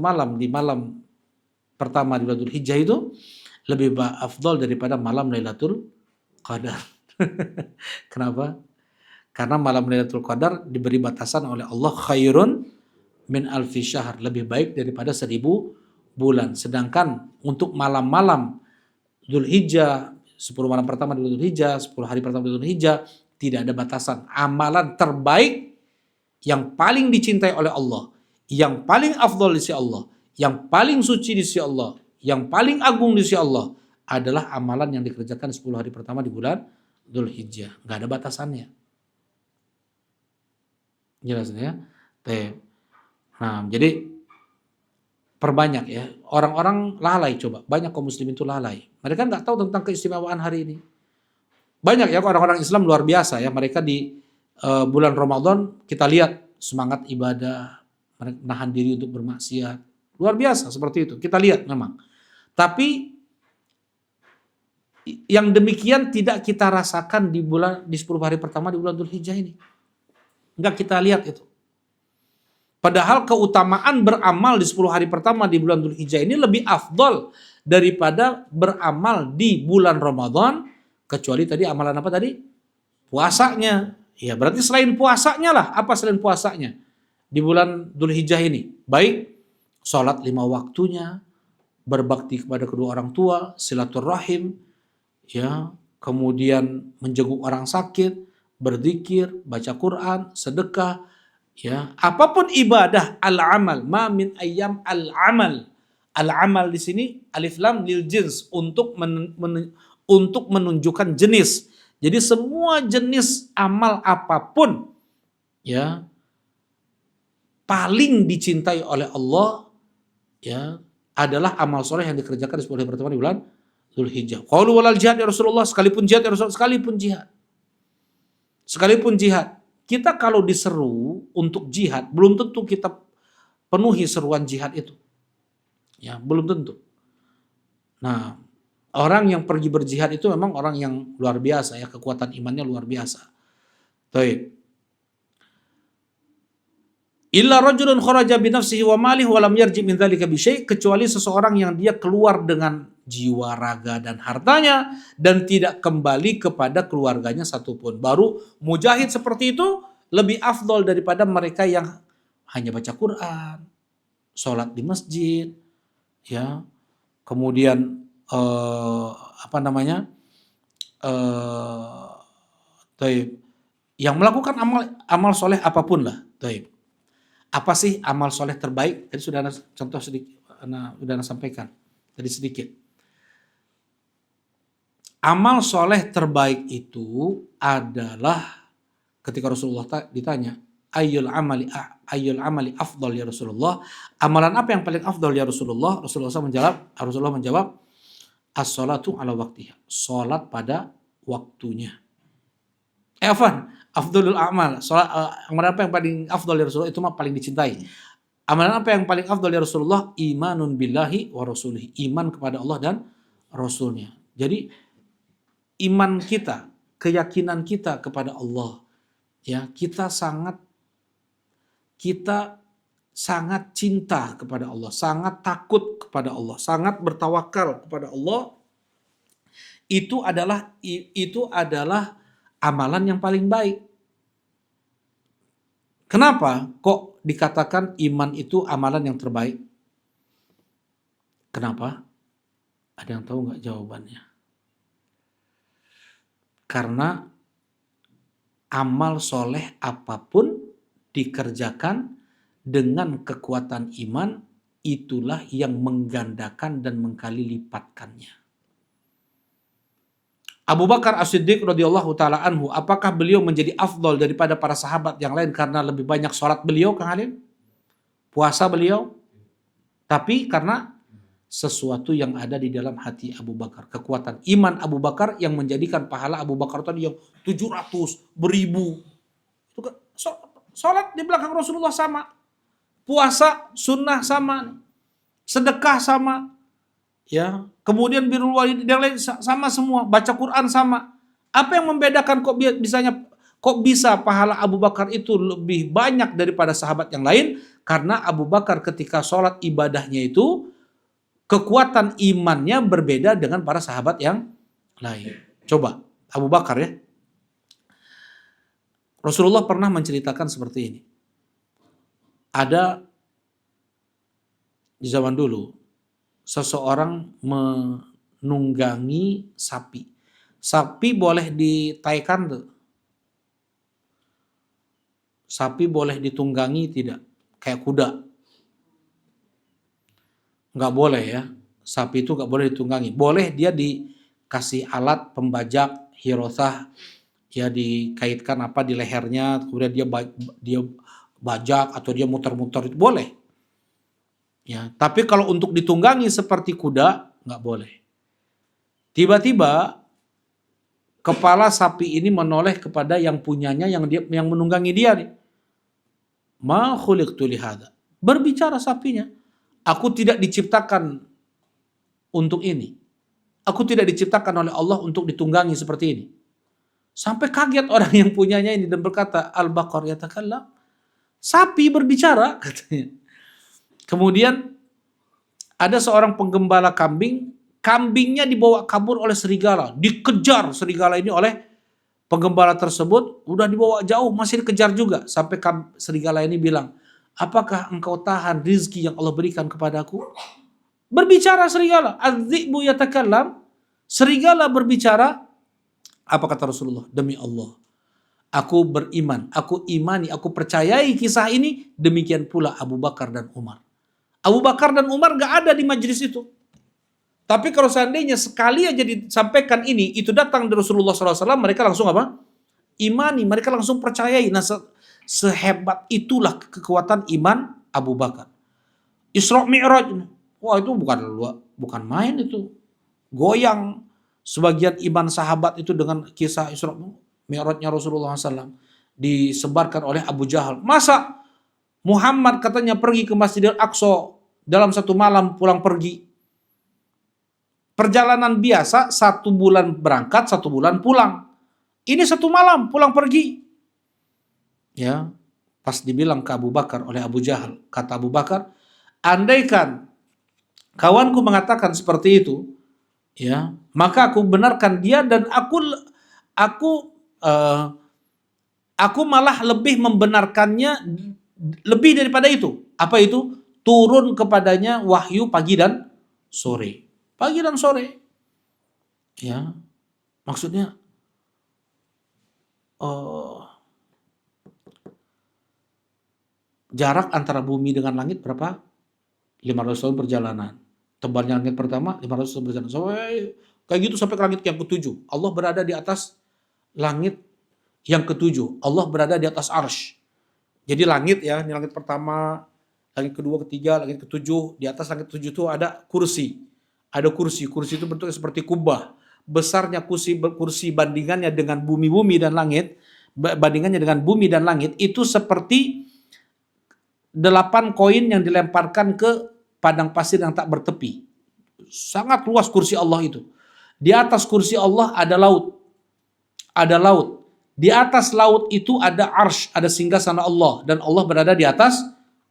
[SPEAKER 1] malam di malam pertama di bulan Dhul Hijjah itu lebih afdal daripada malam Lailatul Qadar. Kenapa? Karena malam Lailatul Qadar diberi batasan oleh Allah khairun min alfi syahr, lebih baik daripada 1000 bulan. Sedangkan untuk malam-malam Dzul Hijjah, 10 malam pertama di Dzul Hijjah, 10 hari pertama di Dzul Hijjah, tidak ada batasan. Amalan terbaik yang paling dicintai oleh Allah, yang paling afdal di sisi Allah, yang paling suci di sisi Allah, yang paling agung di sisi Allah adalah amalan yang dikerjakan 10 hari pertama di bulan Dzul Hijjah. Enggak ada batasannya. Jelas ya? Nah, jadi perbanyak ya. Orang-orang lalai coba. Banyak kaum muslimin itu lalai. Mereka nggak tahu tentang keistimewaan hari ini. Banyak ya orang-orang Islam luar biasa ya. Mereka di bulan Ramadan kita lihat semangat ibadah, menahan diri untuk bermaksiat. Luar biasa seperti itu. Kita lihat memang. Tapi yang demikian tidak kita rasakan di 10 hari pertama di bulan Dzul Hijjah ini. Enggak kita lihat itu. Padahal keutamaan beramal di 10 hari pertama di bulan Dzul Hijjah ini lebih afdol daripada beramal di bulan Ramadan, kecuali tadi amalan apa tadi? Puasanya. Ya berarti selain puasanya lah, apa selain puasanya? Di bulan Dzul Hijjah ini, baik sholat 5 waktunya, berbakti kepada kedua orang tua, silaturahim, ya, kemudian menjenguk orang sakit, berzikir, baca Quran, sedekah, ya, apapun ibadah al-amal, ma min ayyam al-amal. Al-amal di sini alif lam lil jins untuk untuk menunjukkan jenis. Jadi semua jenis amal apapun ya paling dicintai oleh Allah ya adalah amal soleh yang dikerjakan di 10 hari pertama di bulan Dzul Hijjah. Qalu walal jihad ya Rasulullah, sekalipun jihad ya Rasulullah, sekalipun jihad. Sekalipun jihad. Kita kalau diseru untuk jihad, belum tentu kita penuhi seruan jihad itu. Ya, belum tentu. Nah, orang yang pergi berjihad itu memang orang yang luar biasa ya, kekuatan imannya luar biasa. Baik. Illa rajulun kharaja bi nafsihi wa malihi wa lam yarji min dzalika bi syai', kecuali seseorang yang dia keluar dengan jiwa, raga dan hartanya dan tidak kembali kepada keluarganya satupun. Baru mujahid seperti itu lebih afdol daripada mereka yang hanya baca Quran, sholat di masjid, ya, kemudian apa namanya, yang melakukan amal soleh apapun lah. Apa sih amal soleh terbaik? Tadi sudah ada contoh sedikit, sudah Anda sampaikan tadi sedikit. Amal soleh terbaik itu adalah ketika Rasulullah ditanya, ayyul amali afdal ya Rasulullah? Amalan apa yang paling afdal ya Rasulullah? Rasulullah menjawab, as-salatu ala waktiha. Salat pada waktunya. Afdalul amal. Amalan apa yang paling afdal ya Rasulullah? Itu mah paling dicintai. Amalan apa yang paling afdal ya Rasulullah? Imanun billahi wa rasulihi. Iman kepada Allah dan Rasulnya. Jadi iman kita, keyakinan kita kepada Allah, ya, kita sangat cinta kepada Allah, sangat takut kepada Allah, sangat bertawakal kepada Allah. Itu adalah amalan yang paling baik. Kenapa kok dikatakan iman itu amalan yang terbaik? Kenapa? Ada yang tahu nggak jawabannya? Karena amal soleh apapun dikerjakan dengan kekuatan iman, itulah yang menggandakan dan mengkali lipatkannya. Abu Bakar As-Siddiq radhiyallahu taala anhu, apakah beliau menjadi afdal daripada para sahabat yang lain karena lebih banyak sholat beliau, Kang Halim? Puasa beliau? Tapi karena sesuatu yang ada di dalam hati Abu Bakar, kekuatan iman Abu Bakar yang menjadikan pahala Abu Bakar tadi yang 700, 1000. Itu kan sholat di belakang Rasulullah sama, puasa sunnah sama, sedekah sama, ya, kemudian birrul walidain yang lain sama semua, baca Quran sama. Apa yang membedakan kok bisa pahala Abu Bakar itu lebih banyak daripada sahabat yang lain? Karena Abu Bakar ketika sholat ibadahnya itu kekuatan imannya berbeda dengan para sahabat yang lain. Coba Abu Bakar ya. Rasulullah pernah menceritakan seperti ini. Ada di zaman dulu seseorang menunggangi sapi. Sapi boleh ditaikan tuh. Sapi boleh ditunggangi tidak? Kayak kuda. Nggak boleh ya. Sapi itu nggak boleh ditunggangi. Boleh dia dikasih alat pembajak, hirosah, ya dikaitkan apa di lehernya, kemudian dia bajak atau dia muter-muter, itu boleh. Ya, tapi kalau untuk ditunggangi seperti kuda nggak boleh. Tiba-tiba kepala sapi ini menoleh kepada yang punyanya, yang menunggangi dia nih. Ma khuliqtu lihada. Berbicara sapinya, aku tidak diciptakan untuk ini. Aku tidak diciptakan oleh Allah untuk ditunggangi seperti ini. Sampai kaget orang yang punyanya ini dan berkata, Al-Baqar yatakallam. Sapi berbicara katanya. Kemudian ada seorang penggembala kambing, kambingnya dibawa kabur oleh serigala, dikejar serigala ini oleh penggembala tersebut, udah dibawa jauh masih dikejar juga sampai serigala ini bilang, apakah engkau tahan rizki yang Allah berikan kepadaku? Berbicara serigala, az-zi'bu yatakallam, serigala berbicara. Apa kata Rasulullah? Demi Allah, aku beriman, aku imani, aku percayai kisah ini, demikian pula Abu Bakar dan Umar. Abu Bakar dan Umar gak ada di majelis itu. Tapi kalau seandainya sekali aja disampaikan ini, itu datang dari Rasulullah SAW, mereka langsung apa? Imani, mereka langsung percayai. Nah, sehebat itulah kekuatan iman Abu Bakar. Isra Mi'raj, wah itu bukan main itu. Goyang sebagian iman sahabat itu dengan kisah Isra Mi'rajnya Rasulullah SAW. Disebarkan oleh Abu Jahal. Masa Muhammad katanya pergi ke Masjidil Aqsa dalam satu malam pulang pergi. Perjalanan biasa 1 bulan berangkat, 1 bulan pulang. Ini 1 malam pulang pergi. Ya, pas dibilang ke Abu Bakar oleh Abu Jahal, kata Abu Bakar, andaikan kawanku mengatakan seperti itu, ya, maka aku benarkan dia dan aku malah lebih membenarkannya lebih daripada itu. Apa itu? Turun kepadanya wahyu pagi dan sore. Pagi dan sore. Ya. Maksudnya jarak antara bumi dengan langit berapa? 500 tahun perjalanan. Tebalnya langit pertama 500 tahun perjalanan. Kayak gitu sampai ke langit yang ke-7. Allah berada di atas langit yang ke-7. Allah berada di atas arsy. Jadi langit ya, ini langit pertama, langit kedua, ketiga, langit ke-7. Di atas langit ke-7 itu ada kursi. Ada kursi. Kursi itu bentuknya seperti kubah. Besarnya kursi bandingannya dengan bumi dan langit, bandingannya dengan bumi dan langit itu seperti 8 koin yang dilemparkan ke padang pasir yang tak bertepi. Sangat luas kursi Allah itu. Di atas kursi Allah ada laut. Ada laut. Di atas laut itu ada arsy, ada singgasana Allah, dan Allah berada di atas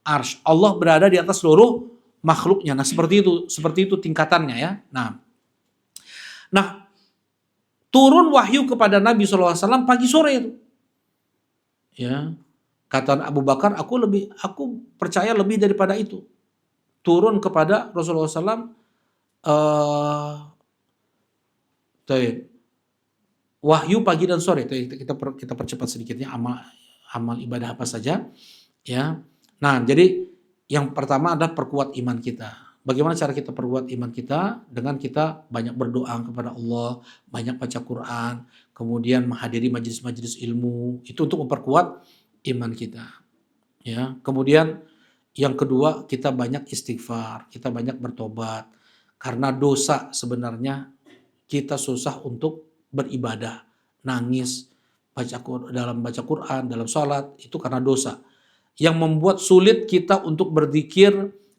[SPEAKER 1] arsy. Allah berada di atas seluruh makhluknya. Nah, seperti itu tingkatannya ya. Nah, turun wahyu kepada Nabi SAW pagi sore itu. Ya. Kata Abu Bakar, aku percaya lebih daripada itu. Turun kepada Rasulullah SAW. Wahyu pagi dan sore. Kita percepat sedikitnya amal ibadah apa saja. Ya. Nah, jadi yang pertama adalah perkuat iman kita. Bagaimana cara kita perkuat iman kita? Dengan kita banyak berdoa kepada Allah, banyak baca Quran, kemudian menghadiri majelis-majelis ilmu, itu untuk memperkuat iman kita. Ya, kemudian yang kedua, kita banyak istighfar, kita banyak bertobat. Karena dosa sebenarnya kita susah untuk beribadah, nangis, dalam baca Quran, dalam sholat, itu karena dosa. Yang membuat sulit kita untuk berzikir,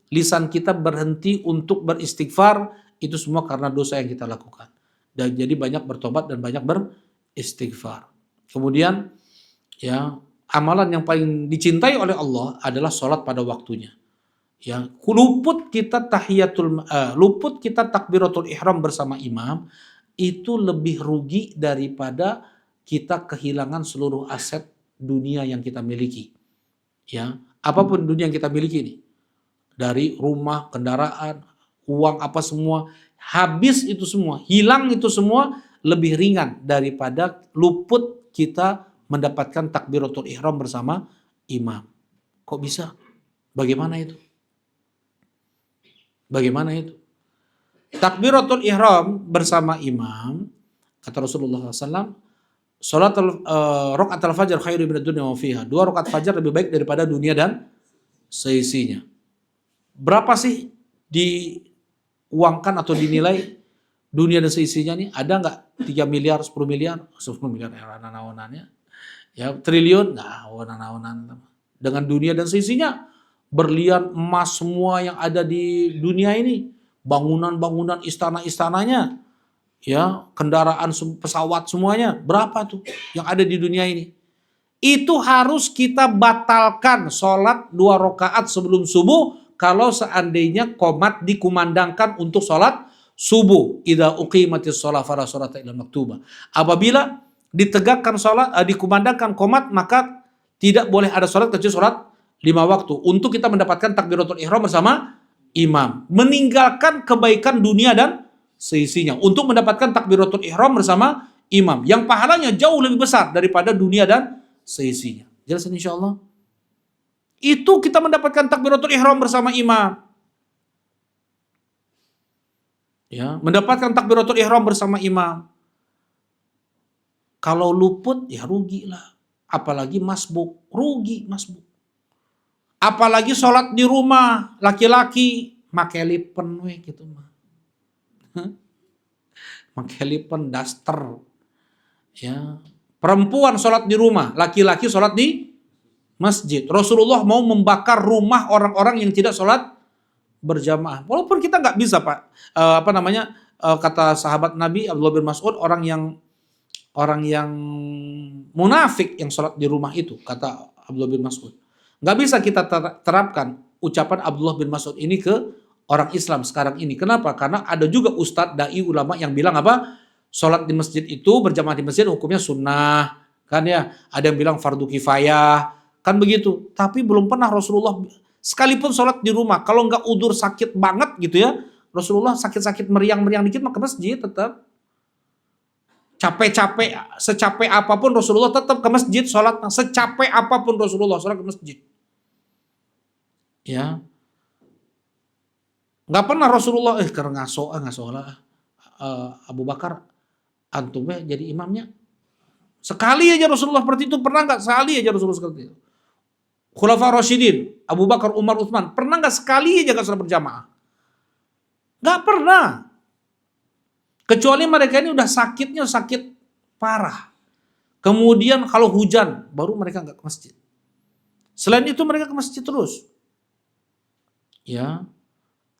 [SPEAKER 1] lisan kita berhenti untuk beristighfar, itu semua karena dosa yang kita lakukan. Dan jadi banyak bertobat dan banyak beristighfar. Kemudian ya, amalan yang paling dicintai oleh Allah adalah sholat pada waktunya. Ya, luput kita takbiratul ihram bersama imam, itu lebih rugi daripada kita kehilangan seluruh aset dunia yang kita miliki. Ya, apapun dunia yang kita miliki ini, dari rumah, kendaraan, uang, apa semua, habis itu semua, hilang itu semua, lebih ringan daripada luput kita mendapatkan takbiratul ihram bersama imam. Kok bisa? Bagaimana itu? Bagaimana itu? Takbiratul ihram bersama imam, kata Rasulullah SAW, salat rakaat al-fajr khairu minad dunya wa fiha. 2 rakaat fajar lebih baik daripada dunia dan seisinya. Berapa sih diuangkan atau dinilai dunia dan seisinya nih? Ada nggak 3 miliar, 10 miliar? 10 miliar naon-naonannya. Ya, triliun? Nah, naon-naonan. Dengan dunia dan seisinya, berlian emas semua yang ada di dunia ini, bangunan-bangunan istana-istananya, ya, kendaraan pesawat semuanya, berapa tuh yang ada di dunia ini? Itu harus kita batalkan sholat 2 rakaat sebelum subuh kalau seandainya qomat dikumandangkan untuk sholat subuh. Idza uqimatis shalah fala sholata illa maktubah. Apabila ditegakkan sholat, dikumandangkan qomat, maka tidak boleh ada sholat kecuali sholat 5 waktu. Untuk kita mendapatkan takbiratul ihram bersama imam. Meninggalkan kebaikan dunia dan seisinya. Untuk mendapatkan takbiratul ihram bersama imam. Yang pahalanya jauh lebih besar daripada dunia dan seisinya. Jelas insyaallah. Itu kita mendapatkan takbiratul ihram bersama imam. Ya, mendapatkan takbiratul ihram bersama imam. Kalau luput ya rugilah. Apalagi masbuk, rugi masbuk. Apalagi sholat di rumah, laki-laki make lipen we gitu mah. Make lipen daster. Ya. Perempuan sholat di rumah, laki-laki sholat di masjid. Rasulullah mau membakar rumah orang-orang yang tidak sholat berjamaah. Walaupun kita nggak bisa, Pak. Kata sahabat Nabi Abdullah bin Mas'ud, orang yang munafik yang sholat di rumah itu, kata Abdullah bin Mas'ud. Nggak bisa kita terapkan ucapan Abdullah bin Mas'ud ini ke orang Islam sekarang ini. Kenapa? Karena ada juga ustadz, dai, ulama yang bilang apa? Sholat di masjid itu, berjamaah di masjid hukumnya sunnah. Kan ya, ada yang bilang fardu kifayah. Kan begitu. Tapi belum pernah Rasulullah, sekalipun sholat di rumah, kalau nggak udur sakit banget gitu ya, Rasulullah sakit-sakit meriang-meriang dikit mah ke masjid tetap. Capek-capek, secapek apapun Rasulullah tetap ke masjid sholat. Secapek apapun Rasulullah sholat ke masjid. Ya, nggak pernah Rasulullah karena ngaso lah Abu Bakar antumnya jadi imamnya. Sekali aja Rasulullah seperti itu, pernah nggak? Sekali aja Rasulullah seperti itu. Khulafa Rasyidin, Abu Bakar, Umar, Utsman, pernah nggak sekali aja nggak sholat berjamaah? Nggak pernah. Kecuali mereka ini udah sakitnya sakit parah. Kemudian kalau hujan baru mereka nggak ke masjid. Selain itu mereka ke masjid terus. Ya,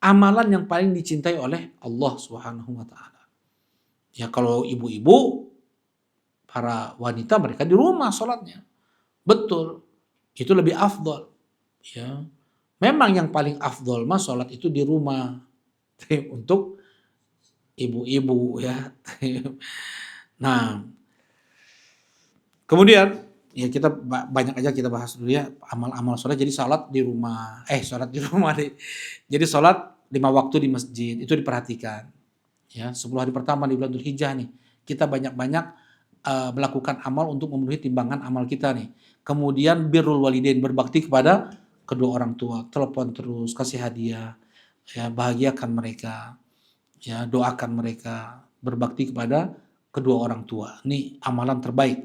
[SPEAKER 1] amalan yang paling dicintai oleh Allah Subhanahu wa taala. Ya, kalau ibu-ibu, para wanita, mereka di rumah sholatnya. Betul. Itu lebih afdol. Ya. Memang yang paling afdol mah sholat itu di rumah. Untuk ibu-ibu ya. Nah, kemudian ya kita banyak aja kita bahas dulu ya amal-amal sholat. Jadi sholat di rumah, jadi sholat 5 waktu di masjid itu diperhatikan. Ya, 10 hari pertama di bulan Dzulhijjah nih kita banyak-banyak melakukan amal untuk memenuhi timbangan amal kita nih. Kemudian birrul walidain, berbakti kepada kedua orang tua, telepon terus, kasih hadiah, ya bahagiakan mereka, ya doakan mereka, berbakti kepada kedua orang tua. Ini amalan terbaik.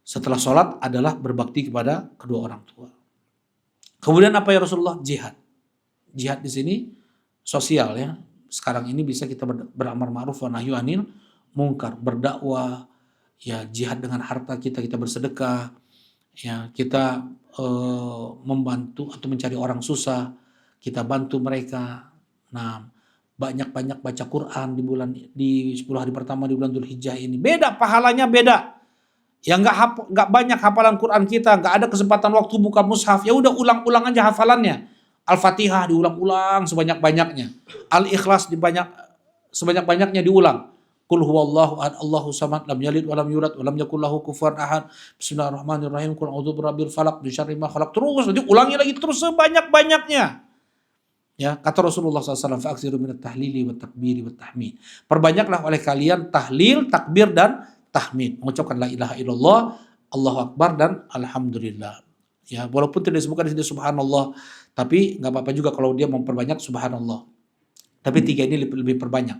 [SPEAKER 1] Setelah sholat adalah berbakti kepada kedua orang tua. Kemudian apa ya Rasulullah? Jihad. Jihad di sini sosial ya. Sekarang ini bisa kita beramar ma'ruf wa nahyu anil munkar, berdakwah, ya jihad dengan harta kita, kita bersedekah, ya kita membantu atau mencari orang susah, kita bantu mereka. Nah, banyak-banyak baca Quran di 10 hari pertama di bulan Dzulhijjah ini. Beda pahalanya beda. Yang nggak banyak hafalan Quran kita, nggak ada kesempatan waktu buka mushaf, ya udah ulang-ulang aja hafalannya. Al-Fatihah diulang-ulang sebanyak-banyaknya. Al-Ikhlas sebanyak-banyaknya diulang. Qul huwallahu ahad, Allahu samad, lam yalid walam yulad walam yakul lahu kufuwan ahad. Bismillahirrahmanirrahim. Qul a'udzu birabbil falaq min syarri ma khalaq. Terus nanti ulangi lagi terus sebanyak-banyaknya. Ya, kata Rasulullah SAW, fa'aksiru minat tahlili wa takbiri wa tahmid. Perbanyaklah oleh kalian tahlil, takbir dan tahmid. Mengucapkan la ilaha illallah, Allahu akbar dan alhamdulillah. Ya, walaupun tidak disebutkan di sini subhanallah, tapi nggak apa-apa juga kalau dia memperbanyak subhanallah. Tapi 3 ini lebih perbanyak.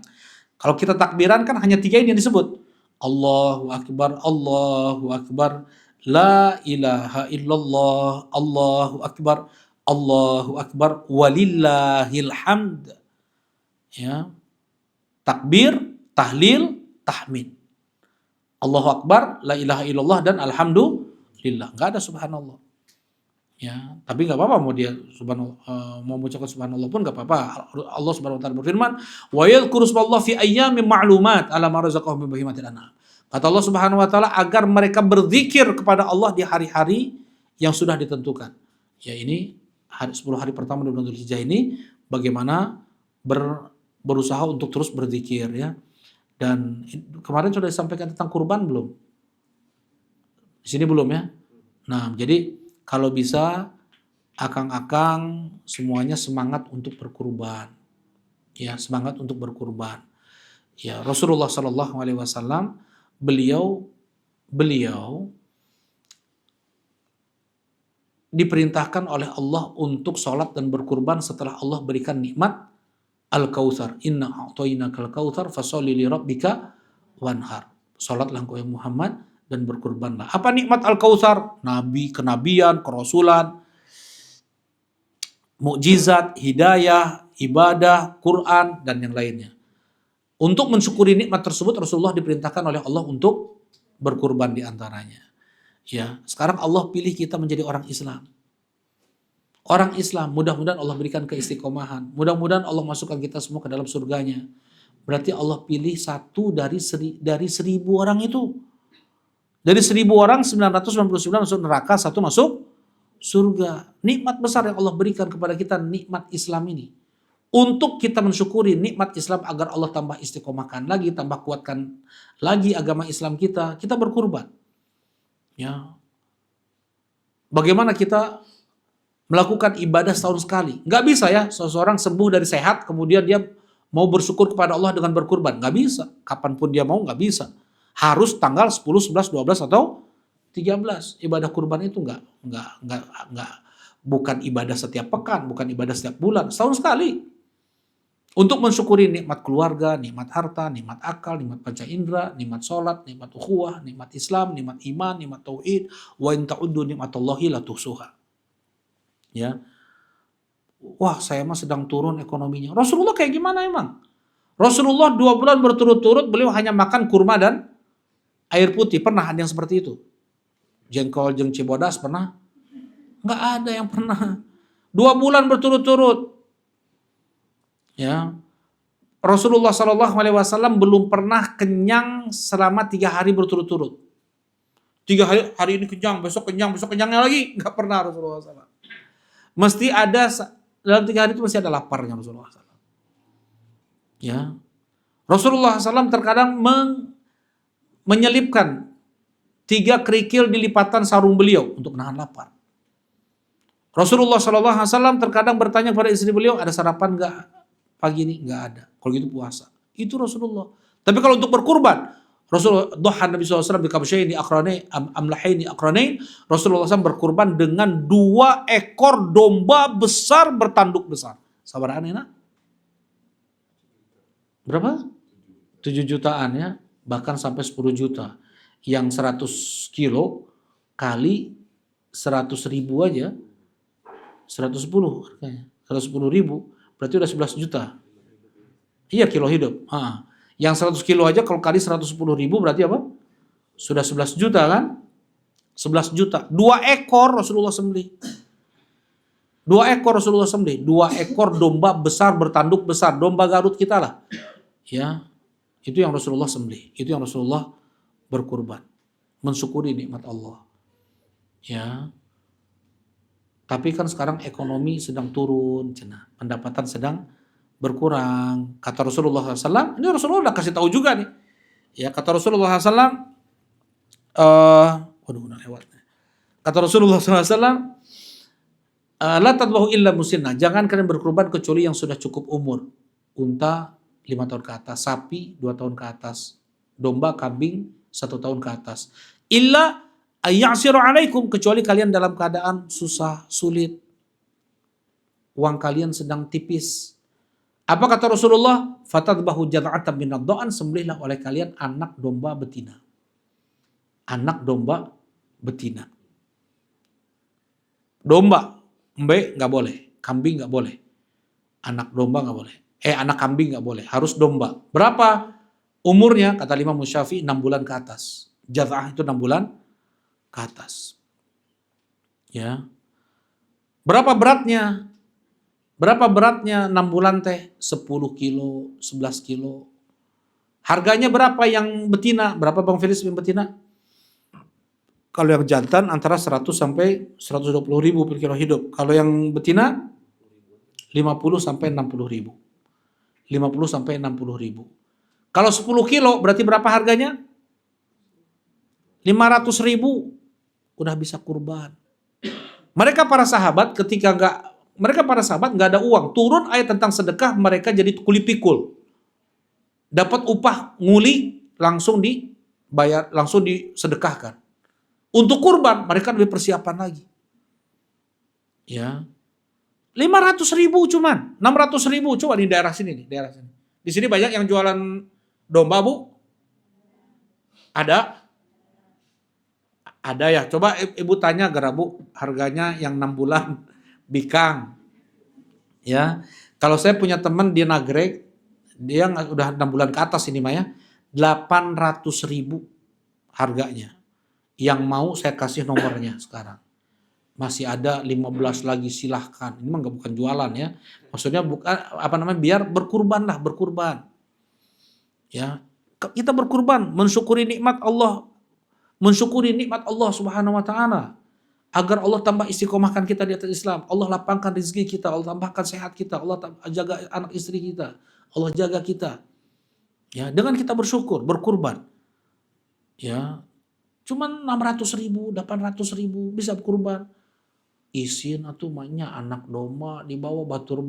[SPEAKER 1] Kalau kita takbiran kan hanya 3 ini yang disebut. Allahu akbar, Allahu akbar, la ilaha illallah, Allahu akbar, Allahu akbar, walillahil hamd. Ya. Takbir, tahlil, tahmid. Allahu akbar, la ilaha illallah dan alhamdulillah. Enggak ada subhanallah. Ya, tapi enggak apa-apa mau dia mau mengucapkan subhanallah pun enggak apa-apa. Allah Subhanahu wa taala berfirman, "Wa yadhkuru subhanallah fi ayyamin ma'lumat ala ma razaqahum min bahimatil an'am." Kata Allah Subhanahu wa taala agar mereka berzikir kepada Allah di hari-hari yang sudah ditentukan. Ya, ini 10 hari pertama di bulan Dzulhijjah ini bagaimana berusaha untuk terus berzikir ya. Dan kemarin sudah disampaikan tentang kurban belum? Di sini belum ya? Nah, jadi kalau bisa akang-akang semuanya semangat untuk berkurban. Ya, semangat untuk berkurban. Ya, Rasulullah Shallallahu alaihi wasallam beliau diperintahkan oleh Allah untuk sholat dan berkurban setelah Allah berikan nikmat Al-Kautsar. Inna a'tainakal kautsar fasholli li rabbika wanhar. Salatlah engkau yang Muhammad dan berkurbanlah. Apa nikmat Al-Kautsar? Nabi, kenabian, kerasulan, mukjizat, hidayah, ibadah, Quran dan yang lainnya. Untuk mensyukuri nikmat tersebut Rasulullah diperintahkan oleh Allah untuk berkurban di antaranya. Ya, sekarang Allah pilih kita menjadi orang Islam. Orang Islam, mudah-mudahan Allah berikan keistiqomahan. Mudah-mudahan Allah masukkan kita semua ke dalam surganya. Berarti Allah pilih satu dari 1000 orang itu. Dari 1000 orang, 999 masuk neraka, satu masuk surga. Nikmat besar yang Allah berikan kepada kita, nikmat Islam ini. Untuk kita mensyukuri nikmat Islam agar Allah tambah istiqomahkan lagi, tambah kuatkan lagi agama Islam kita berkurban. Ya. Bagaimana kita melakukan ibadah setahun sekali? Nggak bisa ya, seseorang sembuh dari sehat, kemudian dia mau bersyukur kepada Allah dengan berkurban. Nggak bisa. Kapanpun dia mau, nggak bisa. Harus tanggal 10, 11, 12, atau 13. Ibadah kurban itu bukan ibadah setiap pekan, bukan ibadah setiap bulan. Setahun sekali. Untuk mensyukuri nikmat keluarga, nikmat harta, nikmat akal, nikmat panca indera, nikmat sholat, nikmat ukhuwah, nikmat Islam, nikmat iman, nikmat tauhid. Wa in ta'uddu nikmatallahi la tuhsuha. Ya, wah saya mah sedang turun ekonominya. Rasulullah kayak gimana emang? Rasulullah 2 bulan berturut-turut beliau hanya makan kurma dan air putih. Pernah ada yang seperti itu? Jengkol jeng cibodas pernah? Nggak ada yang pernah. 2 bulan berturut-turut. Ya, Rasulullah SAW belum pernah kenyang selama 3 hari berturut-turut. 3 hari ini kenyang, besok kenyangnya lagi. Nggak pernah Rasulullah SAW. Mesti ada, dalam 3 hari itu mesti ada laparnya Rasulullah SAW. Ya. Rasulullah SAW terkadang menyelipkan 3 kerikil di lipatan sarung beliau untuk menahan lapar. Rasulullah SAW terkadang bertanya kepada istri beliau, ada sarapan nggak pagi ini? Nggak ada. Kalau gitu puasa. Itu Rasulullah. Tapi kalau untuk berkurban, Rasulullah dohan Nabi SAW bikabsyaini akranain amlahaini akranain. Rasulullah SAW berkurban dengan 2 ekor domba besar bertanduk besar. Sabaraan ya? Berapa? 7 jutaan ya, bahkan sampai 10 juta. Yang 100 kilo kali 100 ribu aja 110 harganya. 110 ribu berarti udah 11 juta. Iya, kilo hidup. Yang 100 kilo aja kalau kali 110 ribu berarti apa? Sudah 11 juta kan? 11 juta. 2 ekor Rasulullah sembelih. 2 ekor Rasulullah sembelih. 2 ekor domba besar bertanduk besar. Domba Garut kita lah. Ya, itu yang Rasulullah sembelih. Itu yang Rasulullah berkurban. Mensyukuri nikmat Allah. Ya. Tapi kan sekarang ekonomi sedang turun, pendapatan sedang berkurang. Kata Rasulullah SAW, ini Rasulullah udah kasih tahu juga nih. Ya, kata Rasulullah SAW, udah lewat. Kata Rasulullah SAW, la tadbahu illa musinna. Jangan kalian berkurban kecuali yang sudah cukup umur. Unta 5 tahun ke atas, sapi 2 tahun ke atas, domba, kambing 1 tahun ke atas. Illa ayyasiru alaikum, kecuali kalian dalam keadaan susah, sulit. Uang kalian sedang tipis. Apa kata Rasulullah? Fatadbahu jad'atan minad dha'an, sembelihlah oleh kalian anak domba betina. Anak domba betina. Domba, embe nggak boleh, kambing nggak boleh. Anak domba nggak boleh. Anak kambing nggak boleh, harus domba. Berapa umurnya? Kata Imam Syafi'i 6 bulan ke atas. Jad'ah itu 6 bulan ke atas. Ya. Berapa beratnya? Berapa beratnya 6 bulan teh? 10 kilo, 11 kilo. Harganya berapa yang betina? Berapa Bang Filis yang betina? Kalau yang jantan antara 100 sampai 120 ribu per kilo hidup. Kalau yang betina 50 sampai 60 ribu. 50 sampai 60 ribu. Kalau 10 kilo berarti berapa harganya? 500 ribu. Udah bisa kurban. Mereka para sahabat nggak ada uang. Turun ayat tentang sedekah, mereka jadi kuli pikul. Dapat upah nguli, langsung dibayar, langsung disedekahkan. Untuk kurban, mereka lebih persiapan lagi. Ya, 500 ribu cuman, 600 ribu coba di daerah sini nih, daerah sini. Di sini banyak yang jualan domba, Bu. Ada ya. Coba Ibu tanya gara, Bu, harganya yang 6 bulan bikang. Ya, kalau saya punya teman di Nagreg, dia udah 6 bulan ke atas ini Maya, 800 ribu harganya. Yang mau saya kasih nomornya sekarang. Masih ada 15 lagi, silahkan. Ini mah bukan jualan ya. Maksudnya bukan biar berkurban. Ya, kita berkurban, mensyukuri nikmat Allah. Mensyukuri nikmat Allah Subhanahu wa taala. Agar Allah tambah istiqomahkan kita di atas Islam. Allah lapangkan rezeki kita, Allah tambahkan sehat kita, Allah jaga anak istri kita, Allah jaga kita. Ya, dengan kita bersyukur, berkurban. Ya, cuman 600 ribu, 800 ribu bisa berkurban. Isin atau mainnya anak domba dibawa batur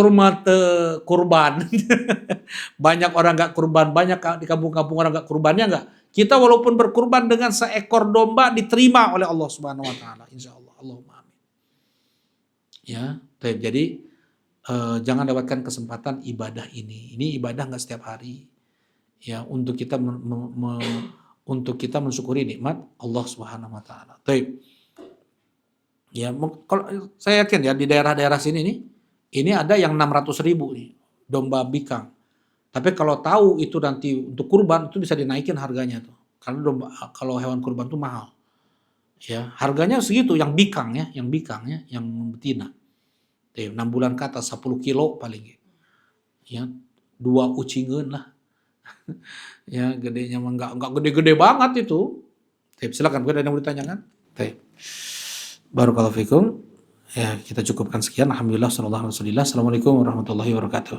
[SPEAKER 1] mate kurban. Banyak orang nggak kurban, banyak di kampung-kampung orang nggak kurbannya nggak. Kita walaupun berkurban dengan seekor domba diterima oleh Allah Subhanahu Wa Taala, insya Allah. Allahumma amin. Ya, jadi jangan lewatkan kesempatan ibadah ini. Ini ibadah nggak setiap hari. Ya, untuk kita untuk kita mensyukuri nikmat Allah Subhanahu Wa Taala. Ya, kalau saya yakin ya di daerah-daerah sini nih, ini ada yang 600 ribu nih domba bikang. Tapi kalau tahu itu nanti untuk kurban itu bisa dinaikin harganya tuh. Karena domba, kalau hewan kurban tuh mahal. Ya, harganya segitu yang bikang ya, yang betina. 6 bulan ke atas 10 kilo paling. Ya, 2 ucingeun lah. Ya, gedenya mah enggak gede-gede banget itu. Silakan, gue ada yang mau ditanyakan? Barakallahu fikum. Ya, kita cukupkan sekian. Alhamdulillah sallallahu alaihi wasallam. Assalamualaikum warahmatullahi wabarakatuh.